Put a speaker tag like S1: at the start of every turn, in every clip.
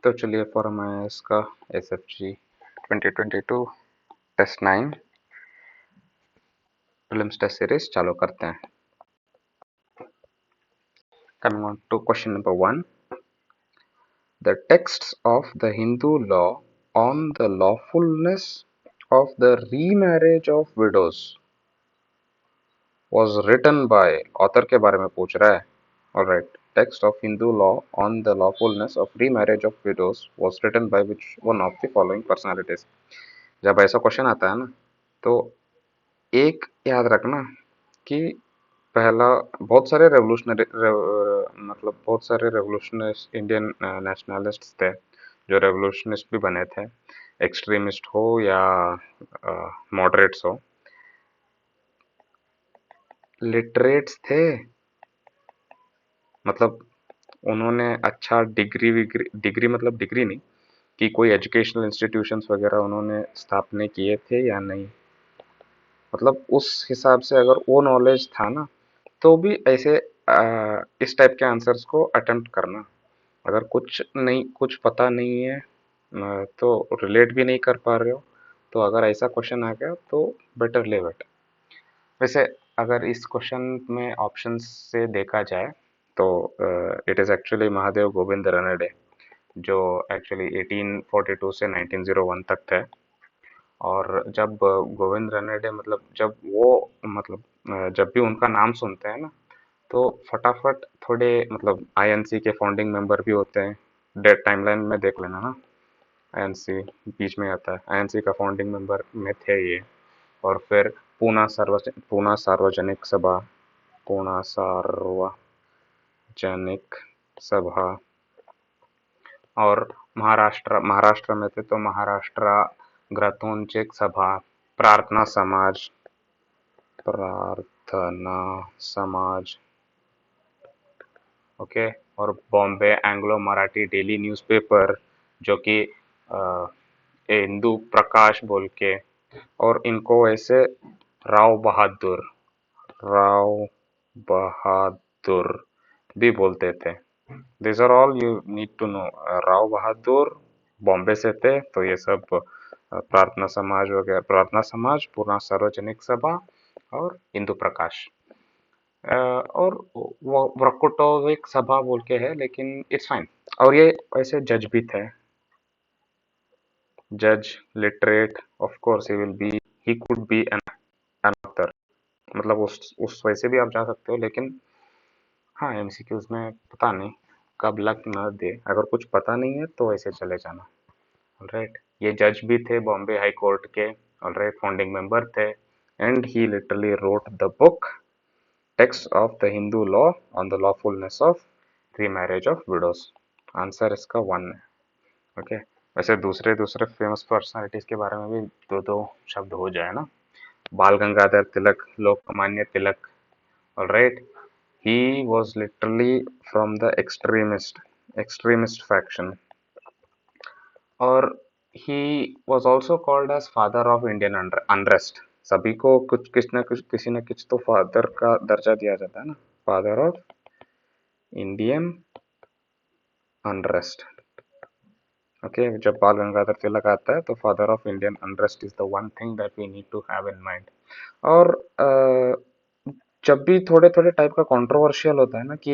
S1: तो चलिए फॉर्म है इसका SFG 2022 test 9 prelims test series चालू करते हैं। Coming on to question number 1, the texts of the Hindu law on the lawfulness of the remarriage of widows was written by, author के बारे में पूछ रहा है। Alright, text of Hindu law on the lawfulness of remarriage of widows was written by which one of the following personalities। जब ऐसा question आता है ना, तो एक याद रखना कि पहला बहुत सारे रेवोल्यूशनरी मतलब बहुत सारे रेवोल्यूशनिस्ट इंडियन नेशनलिस्ट्स थे जो रेवोल्यूशनिस्ट भी बने थे, एक्सट्रीमिस्ट हो या मॉडरेट्स हो। लिटरेट्स थे, मतलब उन्होंने अच्छा डिग्री मतलब डिग्री नहीं कि कोई एजुकेशनल इंस्टीट्यूशंस वगैरह उन्होंने स्थापना किए थे या नहीं, मतलब उस हिसाब से अगर वो नॉलेज था ना तो भी ऐसे इस टाइप के आंसर्स को अटेम्प्ट करना। अगर कुछ पता नहीं है तो रिलेट भी नहीं कर पा रहे हो, तो अगर ऐसा क्वेश्चन आ गया तो बेटर लीव इट। वैसे अगर इस क्वेश्चन में ऑप्शंस से देखा जाए तो it is actually Mahadev Govind Ranade, जो एक्चुअली 1842 से 1901 तक थे। और जब गोविंद रानडे मतलब जब भी उनका नाम सुनते हैं ना तो फटाफट थोड़े मतलब आईएनसी के फाउंडिंग मेंबर भी होते हैं। डेट टाइमलाइन में देख लेना ना, आईएनसी बीच में आता है, आईएनसी का फाउंडिंग मेंबर में थे ये। और फिर पूना सार्वजनिक सभा, पूना सार्वजनिक सभा, और महाराष्ट्र में थे तो महाराष्ट्र ग्रंथोन्चेक सभा, प्रार्थना समाज, ओके। और Bombay Anglo Marathi daily newspaper जो कि हिंदू प्रकाश बोल के, और इनको ऐसे राव बहादुर भी बोलते थे। This are all you need to know. Rao Bahadur Bombay से थे, तो ये सब प्रार्थना समाज वगैरह, प्रार्थना समाज, पूर्णा सार्वजनिक सभा और हिंदू प्रकाश, और वो वक्रतुंड सभा बोल के है, लेकिन इट्स फाइन। और ये वैसे जज भी थे, जज literate, of course he could be an author, मतलब उस वैसे भी आप जा सकते हो, लेकिन हाँ एमसीक्यूज में पता नहीं कब लक न दे, अगर कुछ पता नहीं है तो ऐसे चले जाना। ऑलराइट, ये जज भी थे बॉम्बे हाई कोर्ट के, ऑलराइट, फाउंडिंग मेंबर थे, and he literally wrote the book text of the Hindu law on the lawfulness of remarriage of widows. Answer इसका 1 है, ओके। वैसे दूसरे दूसरे फेमस पर्सनालिटीज के बारे में भी दो दो शब्द हो जाए ना। बाल गंगाधर तिलक, Lokmanya Tilak, alright, he was literally from the extremist faction, और he was also called as father of Indian unrest। सभी को कुछ किसी न कुछ तो फादर का दर्जा दिया जाता है ना, father of Indian unrest, okay. जब बाल गंगाधर तिलक आता है तो father of Indian unrest is the one thing that we need to have in mind. और जब भी थोड़े थोड़े टाइप का कंट्रोवर्शियल होता है ना कि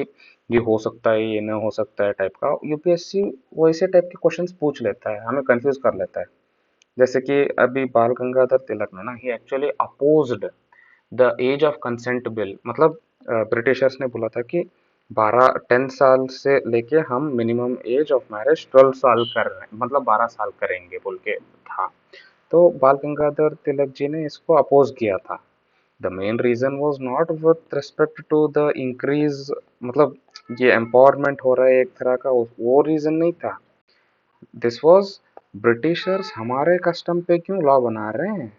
S1: ये हो सकता है ये न हो सकता है टाइप का, यूपीएससी वैसे टाइप के क्वेश्चंस पूछ लेता है, हमें कंफ्यूज कर लेता है। जैसे कि अभी बाल गंगाधर तिलक ने ना, he actually opposed the age of consent bill, मतलब ब्रिटिशर्स ने बोला था कि 10 साल से लेके हम मिनिमम एज ऑफ मैरिज 12 साल कर रहे हैं, मतलब 12 साल करेंगे बोल के था। तो बाल गंगाधर तिलक जी ने इसको अपोज किया था। The main reason was not with respect to the increase, मतलब ये एम्पावरमेंट हो रहा है एक तरह का, वो रीजन नहीं था। दिस वॉज ब्रिटिशर्स हमारे कस्टम पे क्यों लॉ बना रहे हैं,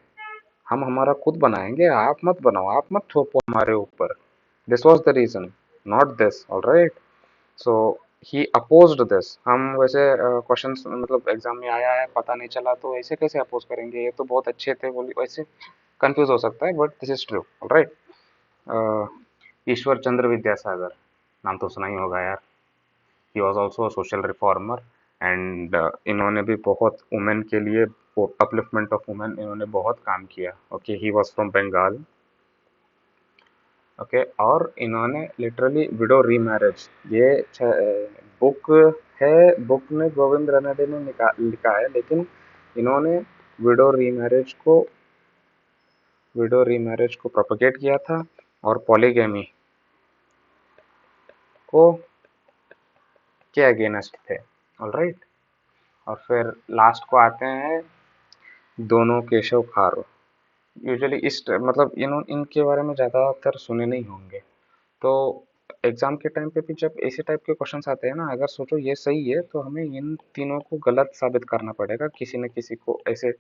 S1: हम हमारा खुद बनाएंगे, आप मत बनाओ, आप मत थोपो हमारे ऊपर। This was the reason, not this, alright. So he opposed this. हम वैसे क्वेश्चंस मतलब एग्जाम में आया है पता नहीं चला तो ऐसे कैसे अपोज करेंगे, ये तो बहुत अच्छे थे बोली, वैसे कंफ्यूज हो सकता है, but this is true, alright. Ishwar Chandra Vidyasagar, नाम तो सुना ही होगा यार। He was also social reformer and इन्होंने भी बहुत वुमेन के लिए, अपलिफ्टमेंट ऑफ वुमेन इन्होंने बहुत काम किया। Okay, he was from Bengal. Okay, और इन्होंने लिटरली विडो रीमैरिज, ये बुक है, बुक में गोविंद रनडे ने लिखा है, लेकिन इन्होंने विडो रीमैरिज को विडो रीमैरिज को प्रोपेगेट किया था, और पॉलीगैमी को के अगेंस्ट थे। ऑलराइट, और फिर लास्ट को आते हैं दोनों केशव खारो। यूजुअली इस मतलब इनके बारे में ज़्यादातर सुने नहीं होंगे। तो एग्जाम के टाइम पे भी जब ऐसे टाइप के क्वेश्चंस आते हैं ना, अगर सोचो ये सही है तो हमें इन तीनों को गलत साबित करना पड़ेगा, किसी न किसी को ऐसे,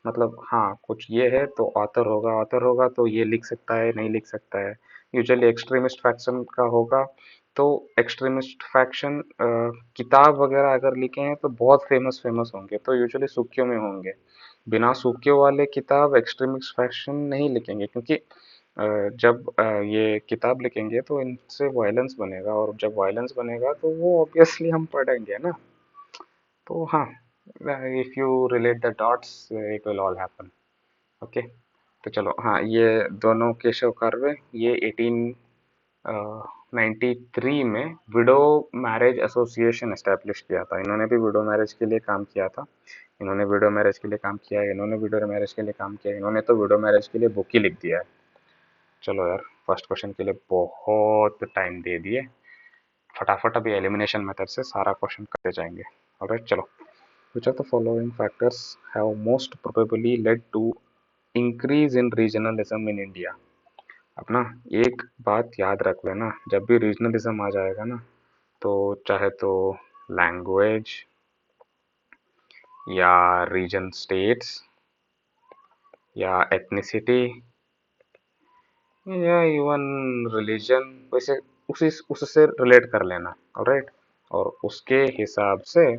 S1: मतलब हाँ कुछ ये है तो ऑथर होगा तो ये लिख सकता है, नहीं लिख सकता है। यूजुअली एक्सट्रीमिस्ट फैक्शन का होगा, तो एक्सट्रीमिस्ट फैक्शन किताब वगैरह अगर लिखे हैं तो बहुत फेमस फेमस होंगे, तो यूजुअली सुर्खियों में होंगे। बिना सुर्खियों वाले किताब एक्सट्रीमिस्ट फैक्शन नहीं लिखेंगे, क्योंकि जब ये किताब लिखेंगे तो इनसे वायलेंस बनेगा, और जब वायलेंस बनेगा तो वो ऑब्वियसली हम पढ़ेंगे ना। तो हाँ, if you relate the dots it will all happen. Okay, तो चलो हाँ, ये दोनों केशव कर्वे ये 1893 में विडो मैरिज एसोसिएशन एस्टेब्लिश किया था। इन्होंने भी विडो मैरिज के लिए काम किया था। इन्होंने विडो मैरिज के लिए काम किया है, इन्होंने विडो मैरिज के लिए काम किया है, इन्होंने तो विडो मैरिज के लिए बुक ही लिख दिया है। चलो यार, फर्स्ट क्वेश्चन के लिए बहुत टाइम दे दिए, फटाफट अभी एलिमिनेशन मेथड से सारा क्वेश्चन करते जाएंगे। ऑलराइट, चलो। Which of the following factors have most probably led to increase in regionalism in India? अपना एक बात याद रख लेना, जब भी रीजनलिज्म आ जाएगा ना, तो चाहे तो लैंग्वेज या रीजन स्टेट्स या एथनिसिटी या इवन रिलीजन, वैसे उसी उससे रिलेट कर लेना। ऑलराइट, और उसके हिसाब से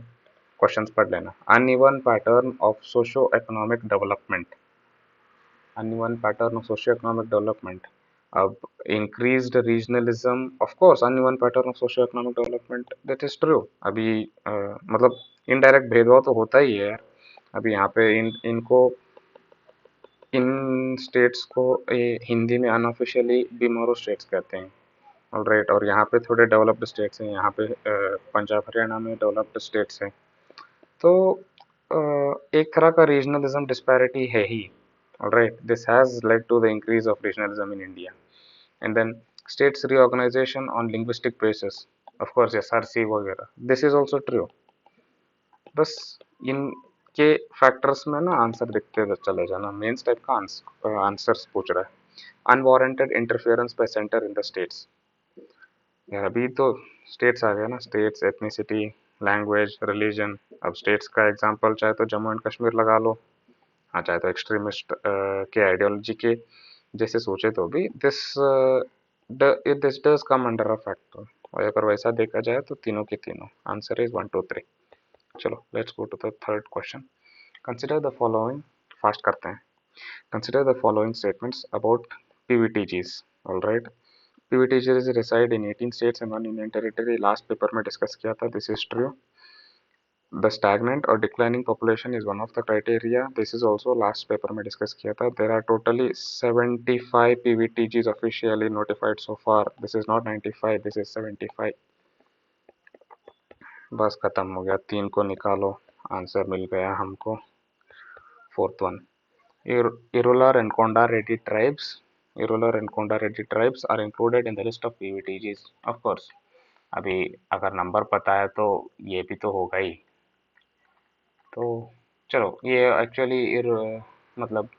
S1: क्वेश्चंस पढ़ लेना। Uneven pattern of socio economic development, uneven pattern of socio-economic development. अब increased regionalism, of course uneven pattern of socio-economic development, that is true। अभी मतलब इनडायरेक्ट भेदभाव तो होता ही है यार। अभी यहाँ पे इनको इन स्टेट्स को हिंदी में अनऑफिशियली बीमारू स्टेट्स कहते हैं। ऑलराइट, और यहाँ पे थोड़े डेवलप्ड स्टेट्स हैं, यहाँ पे पंजाब हरियाणा में डेवलप्ड स्टेट्स हैं। तो एक तरह का रीजनलिज्म डिस्पैरिटी है ही। Alright, this has led to the increase of regionalism in India. And then states reorganization on linguistic basis. Of course, SRC वगैरह. This is also true. बस इनके फैक्टर्स में ना आंसर दिखते चले जाना। मेंस टाइप का आंसर्स पूछ रहा है। Unwarranted interference bye centre in the states. यार अभी तो स्टेट्स आ गया ना, स्टेट्स, एथनिसिटी, लैंग्वेज, रिलीजन। अब स्टेट्स का एग्जांपल चाहे तो जम्मू एंड कश्मीर लगा लो, हाँ चाहे तो एक्सट्रीमिस्ट के आइडियोलॉजी के जैसे सोचे तो भी this does come under a factor. और अगर वैसा देखा जाए तो तीनों के तीनों आंसर इज 1 2 3। चलो let's go to the third question. Consider the following, fast करते हैं। Consider the following statements about PVTGs. Alright, PVTGs reside in 18 states and 1 union territory. Last paper में डिस्कस किया था, this is true. The stagnant or declining population is one of the criteria. This is also last paper में discuss किया था. There are totally 75 PVTGs officially notified so far. This is not 95, this is 75. बस खत्म हो गया, तीन को निकालो, आंसर मिल गया हमको। Fourth one, Irregular and Konda Reddy tribes. Irregular and Konda Reddy tribes are included in the list of PVTGs. Of course, अभी अगर नंबर पता है तो ये भी तो होगा ही। तो चलो, ये एक्चुअली मतलब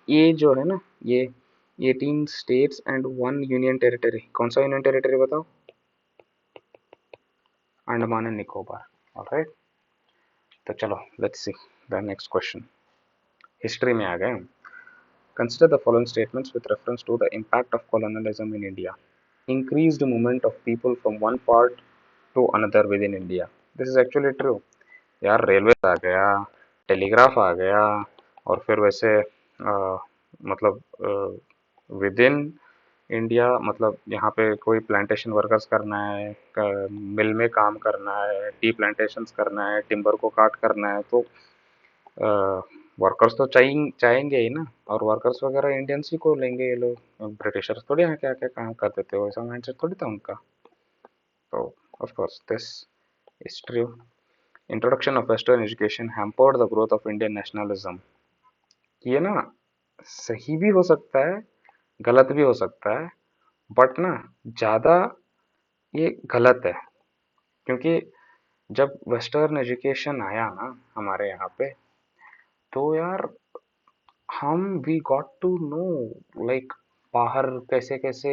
S1: ये जो है ना, ये 18 स्टेट्स एंड 1 यूनियन टेरिटरी, कौन सा यूनियन टेरिटरी बताओ? अंडमान एंड निकोबार। ऑलराइट, तो चलो let's see the next question. History में आ गए हम। Consider the following statements with reference to the impact of colonialism in India. Increased movement of people from one part to another with in India. This is actually true यार। Railway आ गया, telegraph आ गया, और फिर वैसे मतलब with in India मतलब यहाँ पे कोई प्लांटेशन वर्कर्स करना है, मिल में काम करना है, टी प्लांटेशंस करना है, टिम्बर को काट करना है, तो वर्कर्स तो चाहेंगे ही ना। और वर्कर्स वगैरह इंडियंस ही को लेंगे ये लोग, ब्रिटिशर्स थोड़ी यहाँ के आके काम कर देते हो, ऐसा माइंडसेट थोड़ी था उनका। तो of course this is true. Introduction of western education hampered the growth of Indian nationalism. ये ना सही भी हो सकता है, गलत भी हो सकता है, बट ना ज़्यादा ये गलत है। क्योंकि जब वेस्टर्न एजुकेशन आया ना हमारे यहाँ पे, तो यार हम we got to know like बाहर कैसे कैसे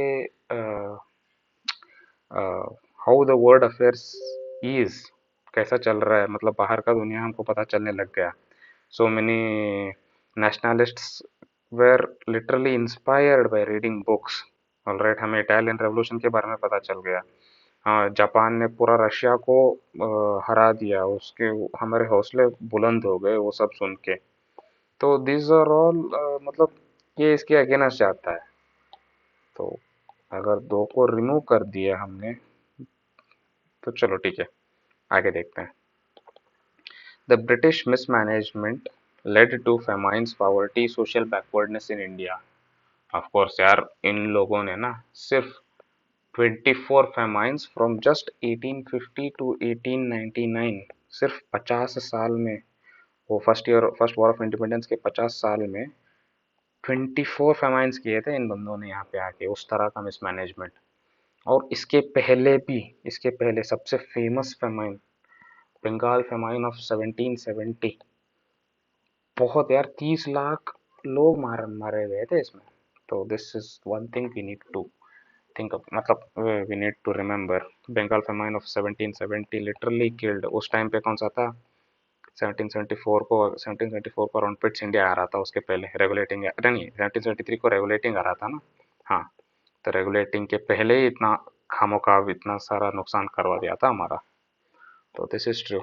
S1: how the world affairs is, कैसा चल रहा है, मतलब बाहर का दुनिया हमको पता चलने लग गया। So many nationalists were literally inspired by reading books. Alright, हमें इटालियन रेवोल्यूशन के बारे में पता चल गया। हाँ, जापान ने पूरा रशिया को हरा दिया, उसके हमारे हौसले बुलंद हो गए वो सब सुन के। तो दिस आर ऑल मतलब ये इसके अगेंस्ट जाता है। तो अगर दो को रिमूव कर दिया हमने, तो चलो ठीक है, आगे देखते हैं। The British mismanagement led to famines, poverty, social backwardness in India. Of course यार, इन लोगों ने ना सिर्फ 24 फेमाइन्स फ्रॉम जस्ट 1850 टू 1899, सिर्फ 50 साल में, वो फर्स्ट वॉर ऑफ इंडिपेंडेंस के 50 साल में 24 फेमाइन्स किए थे इन बंदों ने यहाँ पे आके, उस तरह का मिसमैनेजमेंट। और इसके पहले भी, इसके पहले सबसे famous famine, Bengal famine of 1770, बहुत यार 30 लाख लोग मारे गए थे इसमें। तो this is one thing we need to think of, मतलब we need to remember. Bengal famine of 1770 literally killed, उस टाइम पे कौन सा था, 1774 को, 1774 को अराउंड पिट्स इंडिया आ रहा था, उसके पहले रेगुलेटिंग, अरे नहीं, 1773 को रेगुलेटिंग आ रहा था ना। हाँ, तो रेगुलेटिंग के पहले ही इतना खामोखाब इतना सारा नुकसान करवा दिया था हमारा। तो दिस इज ट्रू।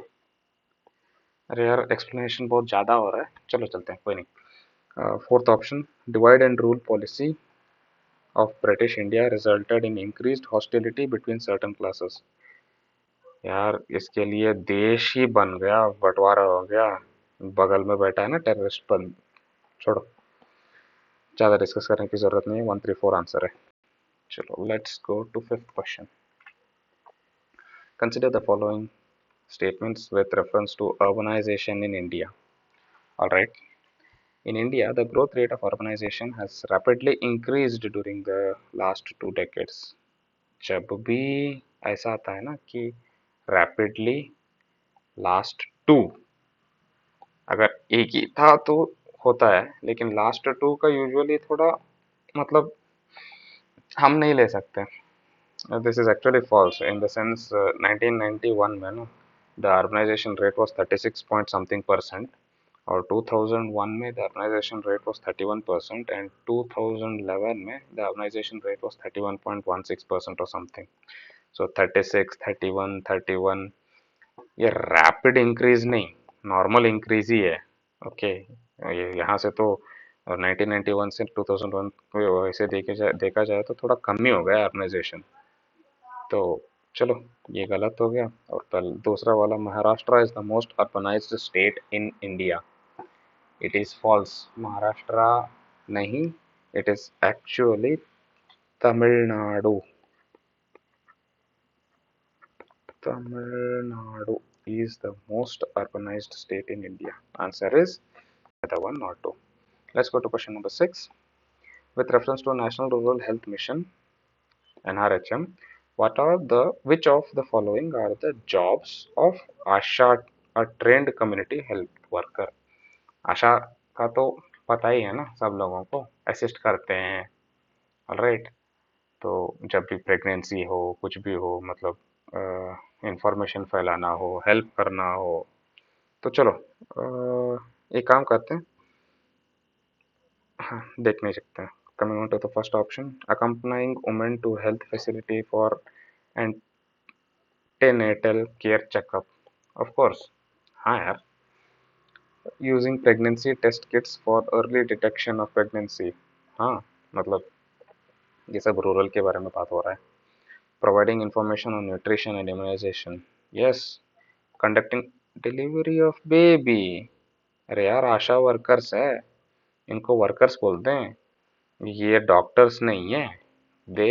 S1: अरे यार, एक्सप्लेनेशन बहुत ज़्यादा हो रहा है, चलो चलते हैं, कोई नहीं। Fourth option, divide and rule policy of British India resulted in increased hostility between certain classes. यार इसके लिए देश ही बन गया, बंटवारा हो गया, बगल में बैठा है ना टेररिस्ट बंद। छोड़ो, ज़्यादा डिस्कस करने की जरूरत नहीं है, 134 आंसर है। चलो let's go to fifth question. Consider the following statements with reference to urbanization in India. Alright, in India, the growth rate of urbanization has rapidly increased during the last 2 decades. जब भी ऐसा आता है ना कि rapidly last two, अगर एक ही था तो होता है, लेकिन लास्ट टू का यूजुअली थोड़ा मतलब हम नहीं ले सकते। This is actually false in the sense 1991 में ना the urbanization rate was 36 point something percent, और 2001 में the urbanization rate was 31% and 2011 में द अर्बनाइजेशन रेट वाज 31.16% और समथिंग। सो 36, 31, 31, ये रैपिड इंक्रीज नहीं, नॉर्मल इंक्रीज ही है। ओके, ये यहाँ से तो 1991 से 2001 को वैसे देखा जाए तो थोड़ा कम ही हो गया अर्बनाइजेशन। तो चलो, ये गलत हो गया। और पहले दूसरा वाला, Maharashtra is the most urbanised state in India, it is false. Maharashtra नहीं, it is actually Tamil Nadu. Tamil Nadu is the most urbanized state in India. Answer is either one or two. Let's go to question number 6. With reference to National Rural Health Mission (NRHM), which of the following are the jobs of ASHA, a trained community health worker? आशा का तो पता ही है ना सब लोगों को, assist करते हैं। ऑलराइट, तो जब भी प्रेगनेंसी हो, कुछ भी हो, मतलब इंफॉर्मेशन फैलाना हो, हेल्प करना हो, तो चलो एक काम करते हैं, हाँ देख नहीं सकते हैं। Coming on to the first option, accompanying women to health facility for antenatal care checkup. Of course, हाँ यार, using pregnancy test kits for early detection of pregnancy. हाँ, मतलब ये सब रूरल के बारे में बात हो रहा है। Providing information on nutrition and immunization, yes. Conducting delivery of baby, अरे यार आशा वर्कर्स है, इनको वर्कर्स बोलते हैं, ये डॉक्टर्स नहीं है। दे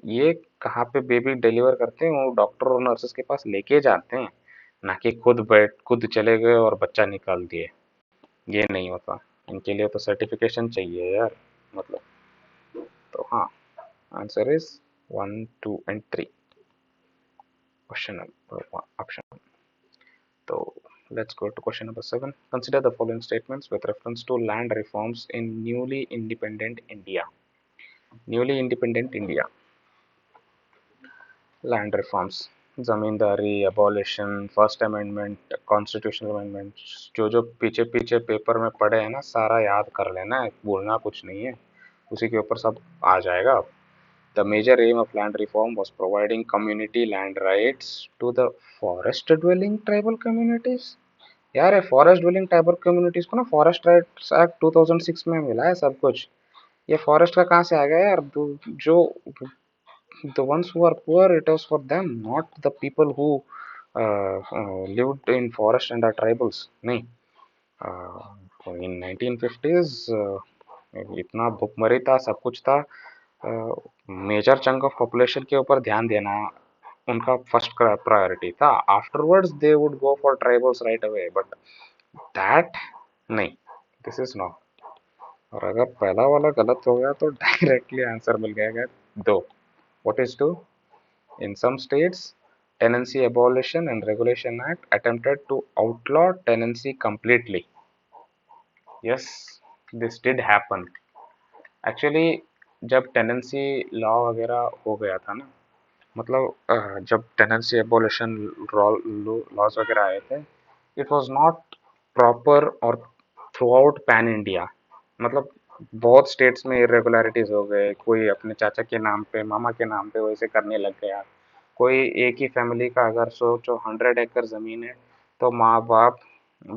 S1: ये कहाँ पे बेबी डिलीवर करते हैं, वो डॉक्टर और नर्सेस के पास लेके जाते हैं, ना कि खुद चले गए और बच्चा निकाल दिए। ये नहीं होता, इनके लिए तो सर्टिफिकेशन चाहिए यार, मतलब। तो हाँ, answer is 1, 2 and 3, question number option. तो let's go to question number 7. Consider the following statements with reference to land reforms in newly independent India. Newly independent India. Land reforms, zamindari, abolition, first amendment, constitutional amendment, जो जो पीछे पीछे paper में पड़े हैं ना, सारा याद कर लेना है, बोलना कुछ नहीं है, उसी के ऊपर सब आ जाएगा। The major aim of land reform was providing community land rights to the forest dwelling tribal communities। यार ये फॉरेस्ट ड्वेलिंग ट्राइबल कम्युनिटीज को ना फॉरेस्ट राइट्स एक्ट 2006 में मिला है सब कुछ। ये फॉरेस्ट का कहाँ से आ गया यार? जो the ones who are poor, it was for them, not the people who lived in forest and are tribals, नहीं। इन 1950s इतना भुखमरी था, सब कुछ था, मेजर चंक ऑफ पॉपुलेशन के ऊपर ध्यान देना उनका फर्स्ट प्रायोरिटी था। Afterwards they would go for tribals right away, but that नहीं, दिस इज नॉट। और अगर पहला वाला गलत हो गया तो डायरेक्टली आंसर मिल जाएगा दो। What is two? In some states Tenancy Abolition and Regulation Act attempted to outlaw tenancy completely. Yes, this did happen. Actually, जब टेनेंसी लॉ वगैरह हो गया था ना, मतलब जब टेनेंसी एबोलिशन लॉज वगैरह आए थे, इट वाज नॉट प्रॉपर और थ्रू आउट पैन इंडिया। मतलब बहुत स्टेट्स में इरेगुलरिटीज हो गए, कोई अपने चाचा के नाम पे, मामा के नाम पे वैसे करने लग गया। कोई एक ही फैमिली का अगर सोचो 100 एकड़ जमीन है, तो माँ बाप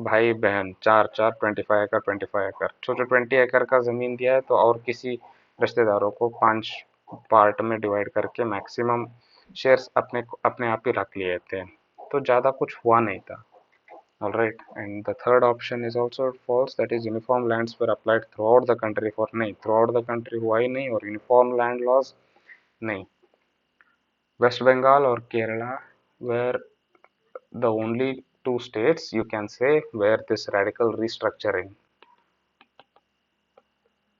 S1: भाई बहन चार चार 25 एकड़ 25 एकड़, सोचो 20 एकड़ का जमीन दिया है तो और किसी रिश्तेदारों को 5 पार्ट में डिवाइड करके मैक्सिमम शेयर्स अपने अपने आप ही रख लिए थे, तो ज़्यादा कुछ हुआ नहीं था। All right, and the third option is also false. That is, uniform lands were applied throughout the country for नहीं, throughout the country हुआ ही नहीं, और uniform land laws नहीं। West Bengal or Kerala were the only two states you can say where this radical restructuring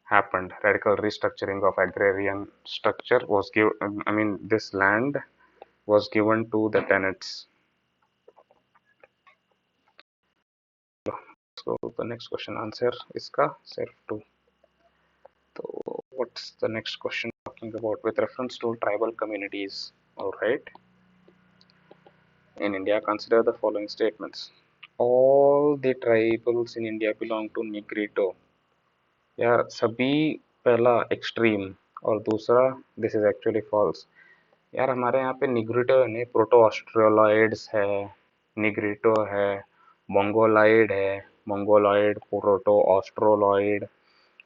S1: happened. Radical restructuring of agrarian structure was given. I mean, this land was given to the tenants. So the next question answer इसका सिर्फ 2। So what's the next question talking about with reference to tribal communities? All right. In India, consider the following statements. All the tribals in India belong to Negrito। यार सभी, पहला extreme, और दूसरा this is actually false. यार हमारे यहाँ पे Negrito नहीं, प्रोटो ऑस्ट्रेलॉइड्स है, निग्रिटो है, मंगोलाइड है, मंगोलॉइड, प्रोटो ऑस्ट्रोलॉइड,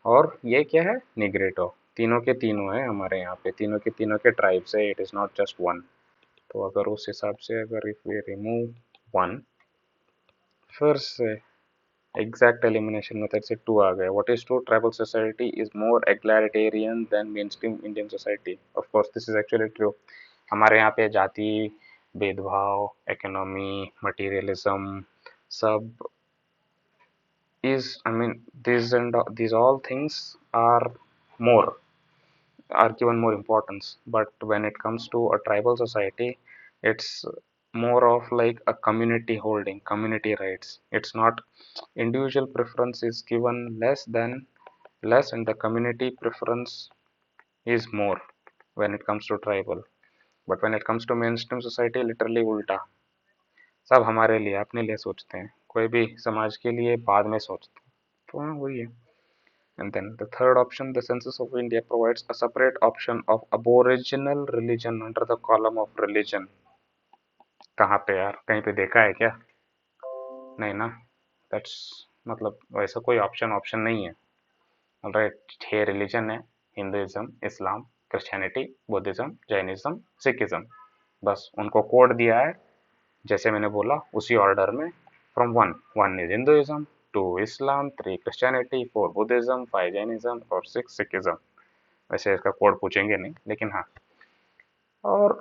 S1: और ये क्या है? निग्रिटो। तीनों के तीनों है हमारे यहाँ पे, तीनों के तीनों के ट्राइब्स है, it is not just one. तो अगर उस हिसाब से अगर इफ वी रिमूव वन, फिर से एग्जैक्ट एलिमिनेशन मेथड से 2 आ गए। What is true? Tribal society is more egalitarian than mainstream Indian society. Of course this is actually true. हमारे यहाँ पे जाति, भेदभाव, इकोनॉमी, मटेरियलिज्म, सब is, I mean, these all things more are given more importance. But when it comes to a tribal society, it's more of like a community holding community rights. It's not, individual preference is given less, and the community preference is more when it comes to tribal. But when it comes to mainstream society, literally ulta, सब हमारे लिए, अपने लिए सोचते हैं, कोई भी समाज के लिए बाद में सोचते हैं। तो हाँ वही है। And then the third option, the census of India provides a separate option of aboriginal religion under the column of religion। कहाँ पे यार, कहीं पे देखा है क्या? नहीं ना, दैट्स, मतलब वैसा कोई ऑप्शन नहीं है। ऑलराइट, 6 रिलीजन है, हिंदुइज्म, इस्लाम, क्रिश्चियनिटी, बुद्धिज्म, जैनिज्म, सिखिज्म। बस उनको कोड दिया है जैसे मैंने बोला उसी ऑर्डर में। From one, one is Hinduism, two Islam, three Christianity, four Buddhism, five Jainism और सिक्स सिखिज्म। वैसे इसका कोड पूछेंगे नहीं, लेकिन हाँ। और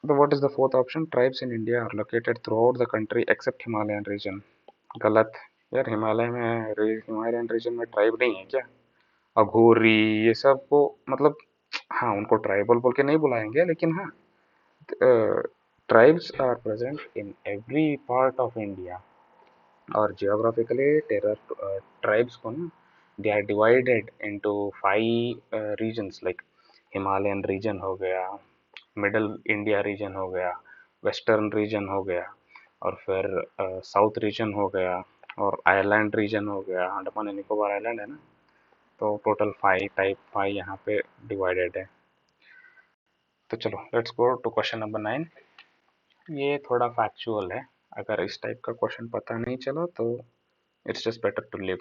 S1: what is the fourth option? Tribes in India are located throughout the country except Himalayan region. गलत। यार हिमालयन रीजन में ट्राइब नहीं है क्या? अघोरी, ये सब को मतलब, हाँ उनको ट्राइबल बोल के नहीं बुलाएंगे, लेकिन हाँ tribes are present in every part of India. और जियोग्राफिकली ट्राइब्स को ना, they are divided into five regions, like Himalayan region हो गया, मिडल इंडिया रीजन हो गया, वेस्टर्न रीजन हो गया, और फिर साउथ रीजन हो गया, और आइलैंड रीजन हो गया, अंडमान एंड निकोबार आइलैंड है ना। तो टोटल फाइव यहाँ पे डिवाइडेड है। तो चलो let's go to question number 9। ये थोड़ा फैक्चुअल है। अगर इस टाइप का क्वेश्चन पता नहीं चला तो it's just better to live.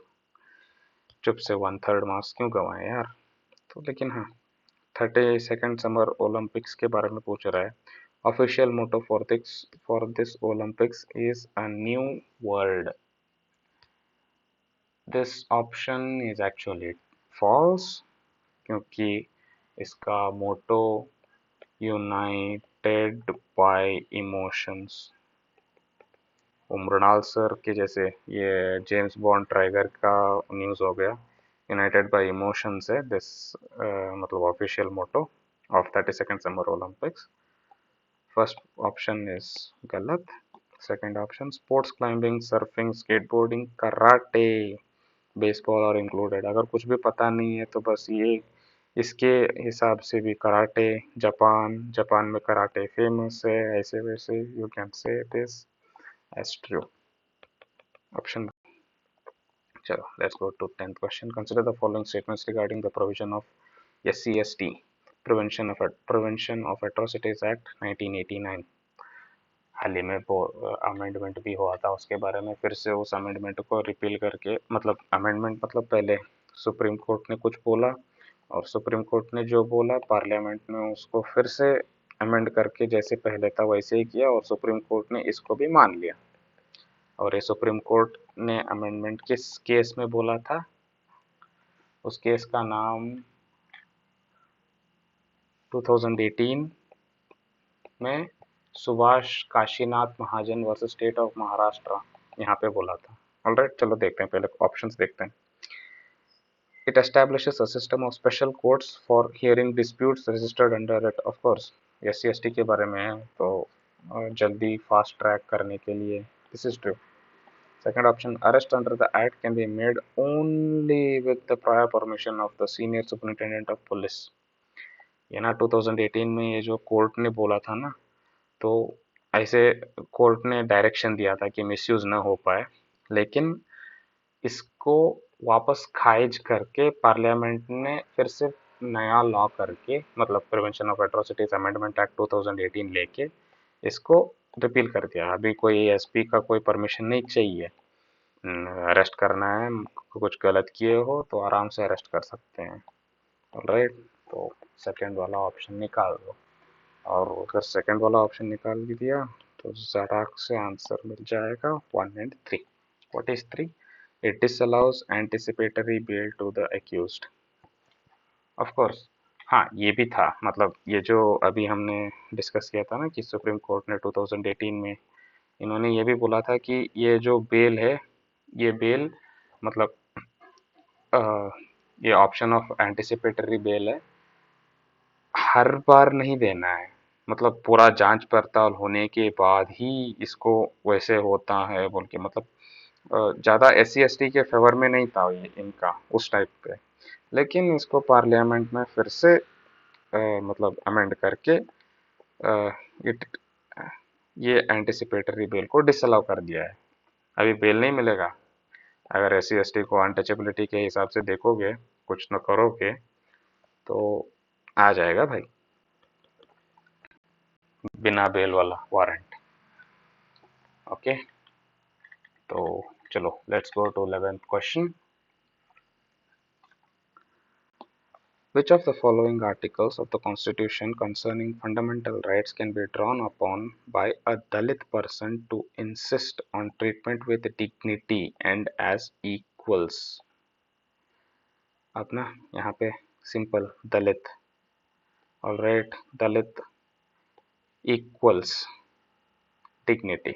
S1: चुप से वन थर्ड मार्क्स क्यों गंवाए यार। तो लेकिन हाँ, 32nd समर ओलंपिक्स के बारे में पूछ रहा है। Official motto for this Olympics is a new world. This option is actually false, क्योंकि इसका मोटो यूनाइटेड बाय इमोशंस। वो मृणाल सर के जैसे ये जेम्स बॉन्ड टाइगर का न्यूज़ हो गया। यूनाइटेड बाय इमोशंस है दिस, मतलब official motto of 32nd summer Olympics. First option is गलत। Second option, sports climbing, surfing, skateboarding, karate, baseball और इंक्लूडेड। अगर कुछ भी पता नहीं है तो बस ये, इसके हिसाब से भी कराटे, जापान जापान में कराटे फेमस है, ऐसे वैसे you can say this as true. Option. चलो let's go to 10th question. Consider the following statements regarding the provision of SC/ST prevention of atrocities act 1989। हाल ही में अमेंडमेंट भी हुआ था उसके बारे में, फिर से उस अमेंडमेंट को रिपील करके, मतलब अमेंडमेंट मतलब पहले सुप्रीम कोर्ट ने कुछ बोला, और सुप्रीम कोर्ट ने जो बोला पार्लियामेंट में उसको फिर से अमेंड करके जैसे पहले था वैसे ही किया, और सुप्रीम कोर्ट ने इसको भी मान लिया। और ये सुप्रीम कोर्ट ने अमेंडमेंट किस केस में बोला था? उस केस का नाम 2018 में सुभाष काशीनाथ महाजन वर्सेस स्टेट ऑफ महाराष्ट्र, यहाँ पे बोला था। ऑलराइट, चलो देखते हैं, पहले ऑप्शंस देखते हैं। It establishes a system of special courts for hearing disputes registered under it. Of course SC/ST के बारे में है, तो जल्दी फास्ट ट्रैक करने के लिए this is true. Second option, arrest under the act can be made only with the prior permission of the senior superintendent of police। ये ना 2018 में ये जो कोर्ट ने बोला था ना, तो ऐसे कोर्ट ने डायरेक्शन दिया था कि मिसयूज ना हो पाए, लेकिन इसको वापस खारिज करके पार्लियामेंट ने फिर से नया लॉ करके, मतलब prevention of atrocities amendment act 2018 लेके इसको रिपील कर दिया। अभी कोई SP का कोई परमिशन नहीं चाहिए। अरेस्ट करना है, कुछ गलत किए हो तो आराम से अरेस्ट कर सकते हैं। राइट, तो सेकंड वाला ऑप्शन निकाल दो। और अगर सेकंड वाला ऑप्शन निकाल भी दिया तो जराक से आंसर मिल जाएगा 1 and 3। What is 3? It disallows anticipatory bail to the accused. Of course, हाँ ये भी था, मतलब ये जो अभी हमने डिस्कस किया था ना कि सुप्रीम कोर्ट ने 2018 में इन्होंने ये भी बोला था कि ये जो बेल है, ये बेल मतलब अ, ये ऑप्शन ऑफ एंटिसिपेटरी बेल है, हर बार नहीं देना है। मतलब पूरा जांच पड़ताल होने के बाद ही इसको वैसे होता है बोल के, मतलब ज़्यादा SC/ST के फेवर में नहीं था ये इनका उस टाइप पे। लेकिन इसको पार्लियामेंट में फिर से मतलब अमेंड करके इट ये एंटिसिपेटरी बेल को डिसअलाउ कर दिया है। अभी बेल नहीं मिलेगा। अगर SC/ST को अनटचेबिलिटी के हिसाब से देखोगे, कुछ न करोगे, तो आ जाएगा भाई बिना बेल वाला वारंट। ओके, तो चलो लेट्स गो टू 11th क्वेश्चन। Which of the following articles of the Constitution concerning fundamental rights can be drawn upon by a Dalit person to insist on treatment with dignity and as equals? अब ना यहाँ पे simple Dalit, alright, Dalit equals dignity,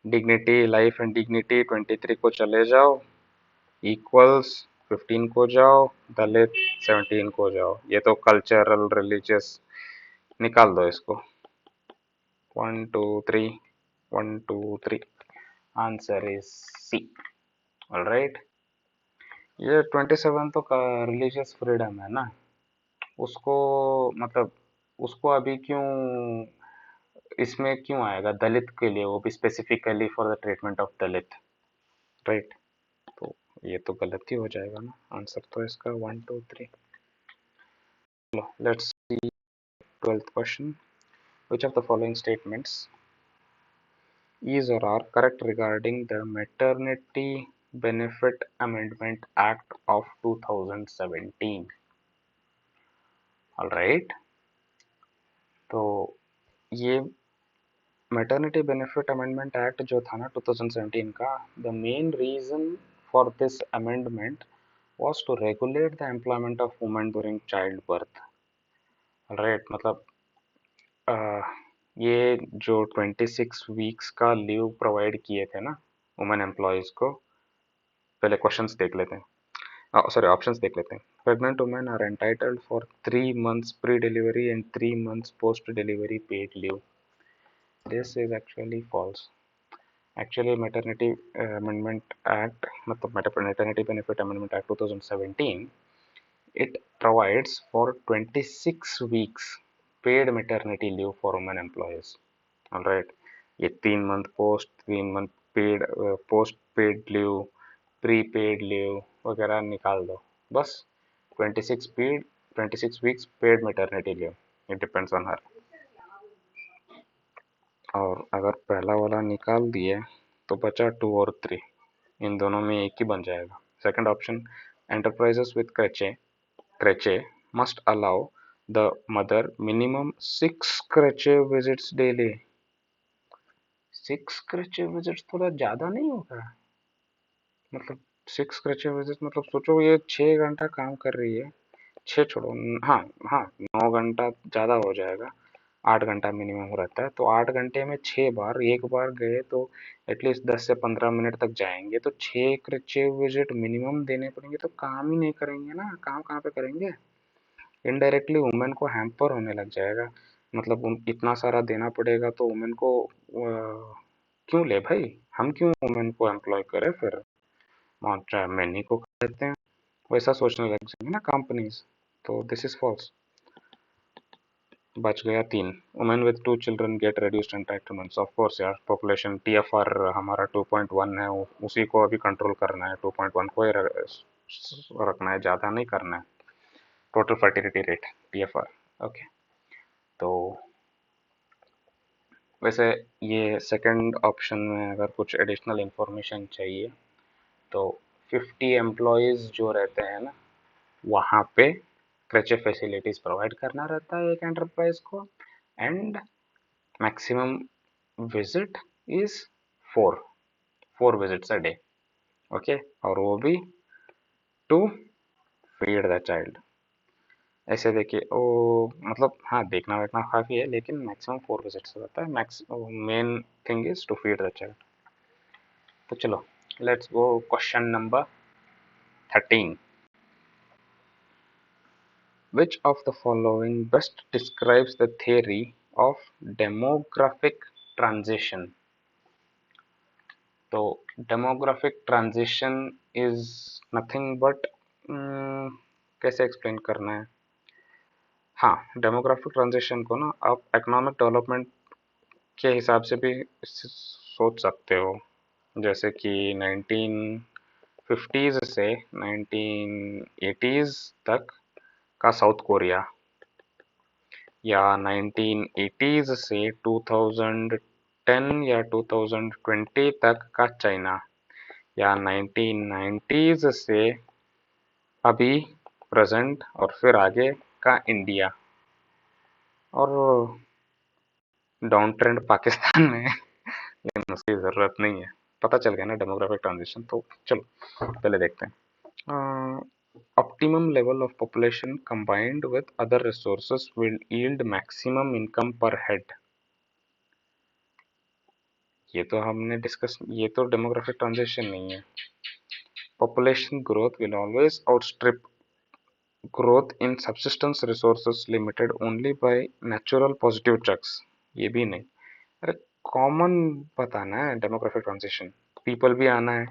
S1: dignity life and dignity 23 को चले जाओ, equals 15 को जाओ, दलित 17 को जाओ। ये तो कल्चरल रिलीजियस, निकाल दो इसको। 1 2 3 1 2 3, आंसर इज सी। ऑलराइट, ये 27 तो रिलीजियस फ्रीडम है ना, उसको मतलब उसको अभी क्यों इसमें क्यों आएगा दलित के लिए, वो भी specifically for the treatment of Dalit, right? तो ये तो गलत ही हो जाएगा ना, आंसर तो इसका 1 2 3। चलो let's C 12th question. Which of the following statements is or are correct regarding the Maternity Benefit Amendment Act of 2017? Alright, तो ये मैटरनिटी बेनिफिट अमेंडमेंट एक्ट जो था ना 2017 का, the main reason for this amendment was to regulate the employment of women during childbirth. Right, मतलब ये जो 26 weeks का लीव प्रोवाइड किए थे ना वुमेन एम्प्लॉयज को, पहले क्वेश्चंस देख लेते हैं, सॉरी ऑप्शंस देख लेते हैं। Pregnant women are entitled for 3 months pre delivery and 3 months post delivery paid leave. This is actually false. Actually maternity amendment act, मतलब maternity benefit amendment act 2017, it provides for 26 weeks paid maternity leave for women employees. All right, ये 3 month post, 3 month paid, post paid leave, pre paid leave वगैरह निकाल दो, बस 26 paid, 26 weeks paid maternity leave, it depends on her. और अगर पहला वाला निकाल दिए तो बचा 2 और 3, इन दोनों में एक ही बन जाएगा। Second option, enterprises with creche must allow the mother minimum 6 creche visits daily। 6 creche visits थोड़ा ज्यादा नहीं होगा? मतलब 6 creche visits मतलब सोचो ये 6 घंटा काम कर रही है, 6 छोड़ो, हाँ हाँ 9 घंटा ज़्यादा हो जाएगा, 8 घंटा मिनिमम रहता है, तो 8 घंटे में 6 बार, एक बार गए तो एटलीस्ट 10 से 15 मिनट तक जाएंगे, तो 6 creche विजिट मिनिमम देने पड़ेंगे, तो काम ही नहीं करेंगे ना, काम कहाँ पे करेंगे? इनडायरेक्टली वुमेन को हैम्पर होने लग जाएगा, मतलब इतना सारा देना पड़ेगा तो वुमेन को क्यों ले भाई, हम क्यों वुमेन को एम्प्लॉय करें फिर, चाहे मैन ही को कर देते हैं, वैसा सोचने लग जाएंगे ना कंपनीज। तो दिस इज फॉल्स, बच गया 3। Women with 2 children gate reduced entitlements, of course यार, पॉपुलेशन टीएफआर हमारा 2.1 है, उसी को अभी कंट्रोल करना है, 2.1 को ही रखना है, ज़्यादा नहीं करना है। Total fertility rate TFR, okay. तो वैसे ये सेकंड ऑप्शन में अगर कुछ एडिशनल इंफॉर्मेशन चाहिए तो 50 एम्प्लॉयज़ जो रहते हैं ना, वहाँ पे क्रेचे फैसिलिटीज़ प्रोवाइड करना रहता है एक एंटरप्राइज को, and maximum visit is 4 visits a day, okay, और वो भी टू फीड द चाइल्ड। ऐसे देखिए ओ, मतलब हाँ देखना वेखना काफ़ी है, लेकिन मैक्सिमम 4 विजिट्स रहता है, max main thing is to feed the child. तो चलो let's go question number 13। Which of the following best describes the theory of demographic transition? तो demographic transition is nothing but कैसे एक्सप्लेन करना है? हाँ, demographic transition को ना आप इकोनॉमिक डेवलपमेंट के हिसाब से भी सोच सकते हो, जैसे कि 1950s से 1980s तक का साउथ कोरिया, या 1980s से 2010 या 2020 तक का चाइना, या 1990s से अभी प्रेजेंट और फिर आगे का इंडिया और डाउन ट्रेंड पाकिस्तान में है, लेकिन उसकी ज़रूरत नहीं है। पता चल गया ना डेमोग्राफिक ट्रांजिशन, तो चलो पहले देखते हैं। Optimum level of population combined with other resources will yield maximum income पर हेड। ये तो हमने डिस्कस, ये तो डेमोग्राफिक ट्रांजिशन नहीं है। Population growth will always outstrip growth in subsistence resources limited only by natural positive checks। ये भी नहीं। अरे कॉमन बताना है डेमोग्राफिक ट्रांजिशन। पीपल भी आना है,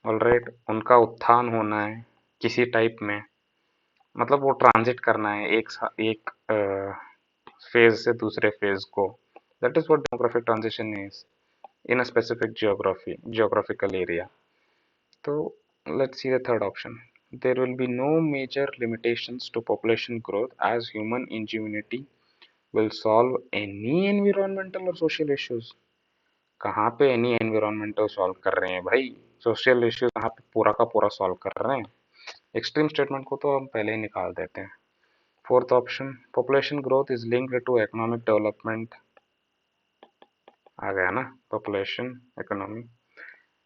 S1: ऑलराइट, उनका उत्थान होना है किसी टाइप में, मतलब वो ट्रांजिट करना है एक फेज से दूसरे फेज को। That is what demographic transition is in a specific geographical area। तो let's see the third option. There will be no major limitations to population growth as human ingenuity will solve any environmental or social issues। कहाँ पे any environmental solve कर रहे हैं भाई? social issues कहाँ पे पूरा का पूरा solve कर रहे हैं? एक्सट्रीम स्टेटमेंट को तो हम पहले ही निकाल देते हैं। Fourth option, population growth is linked to economic development. आ गया ना, population economy,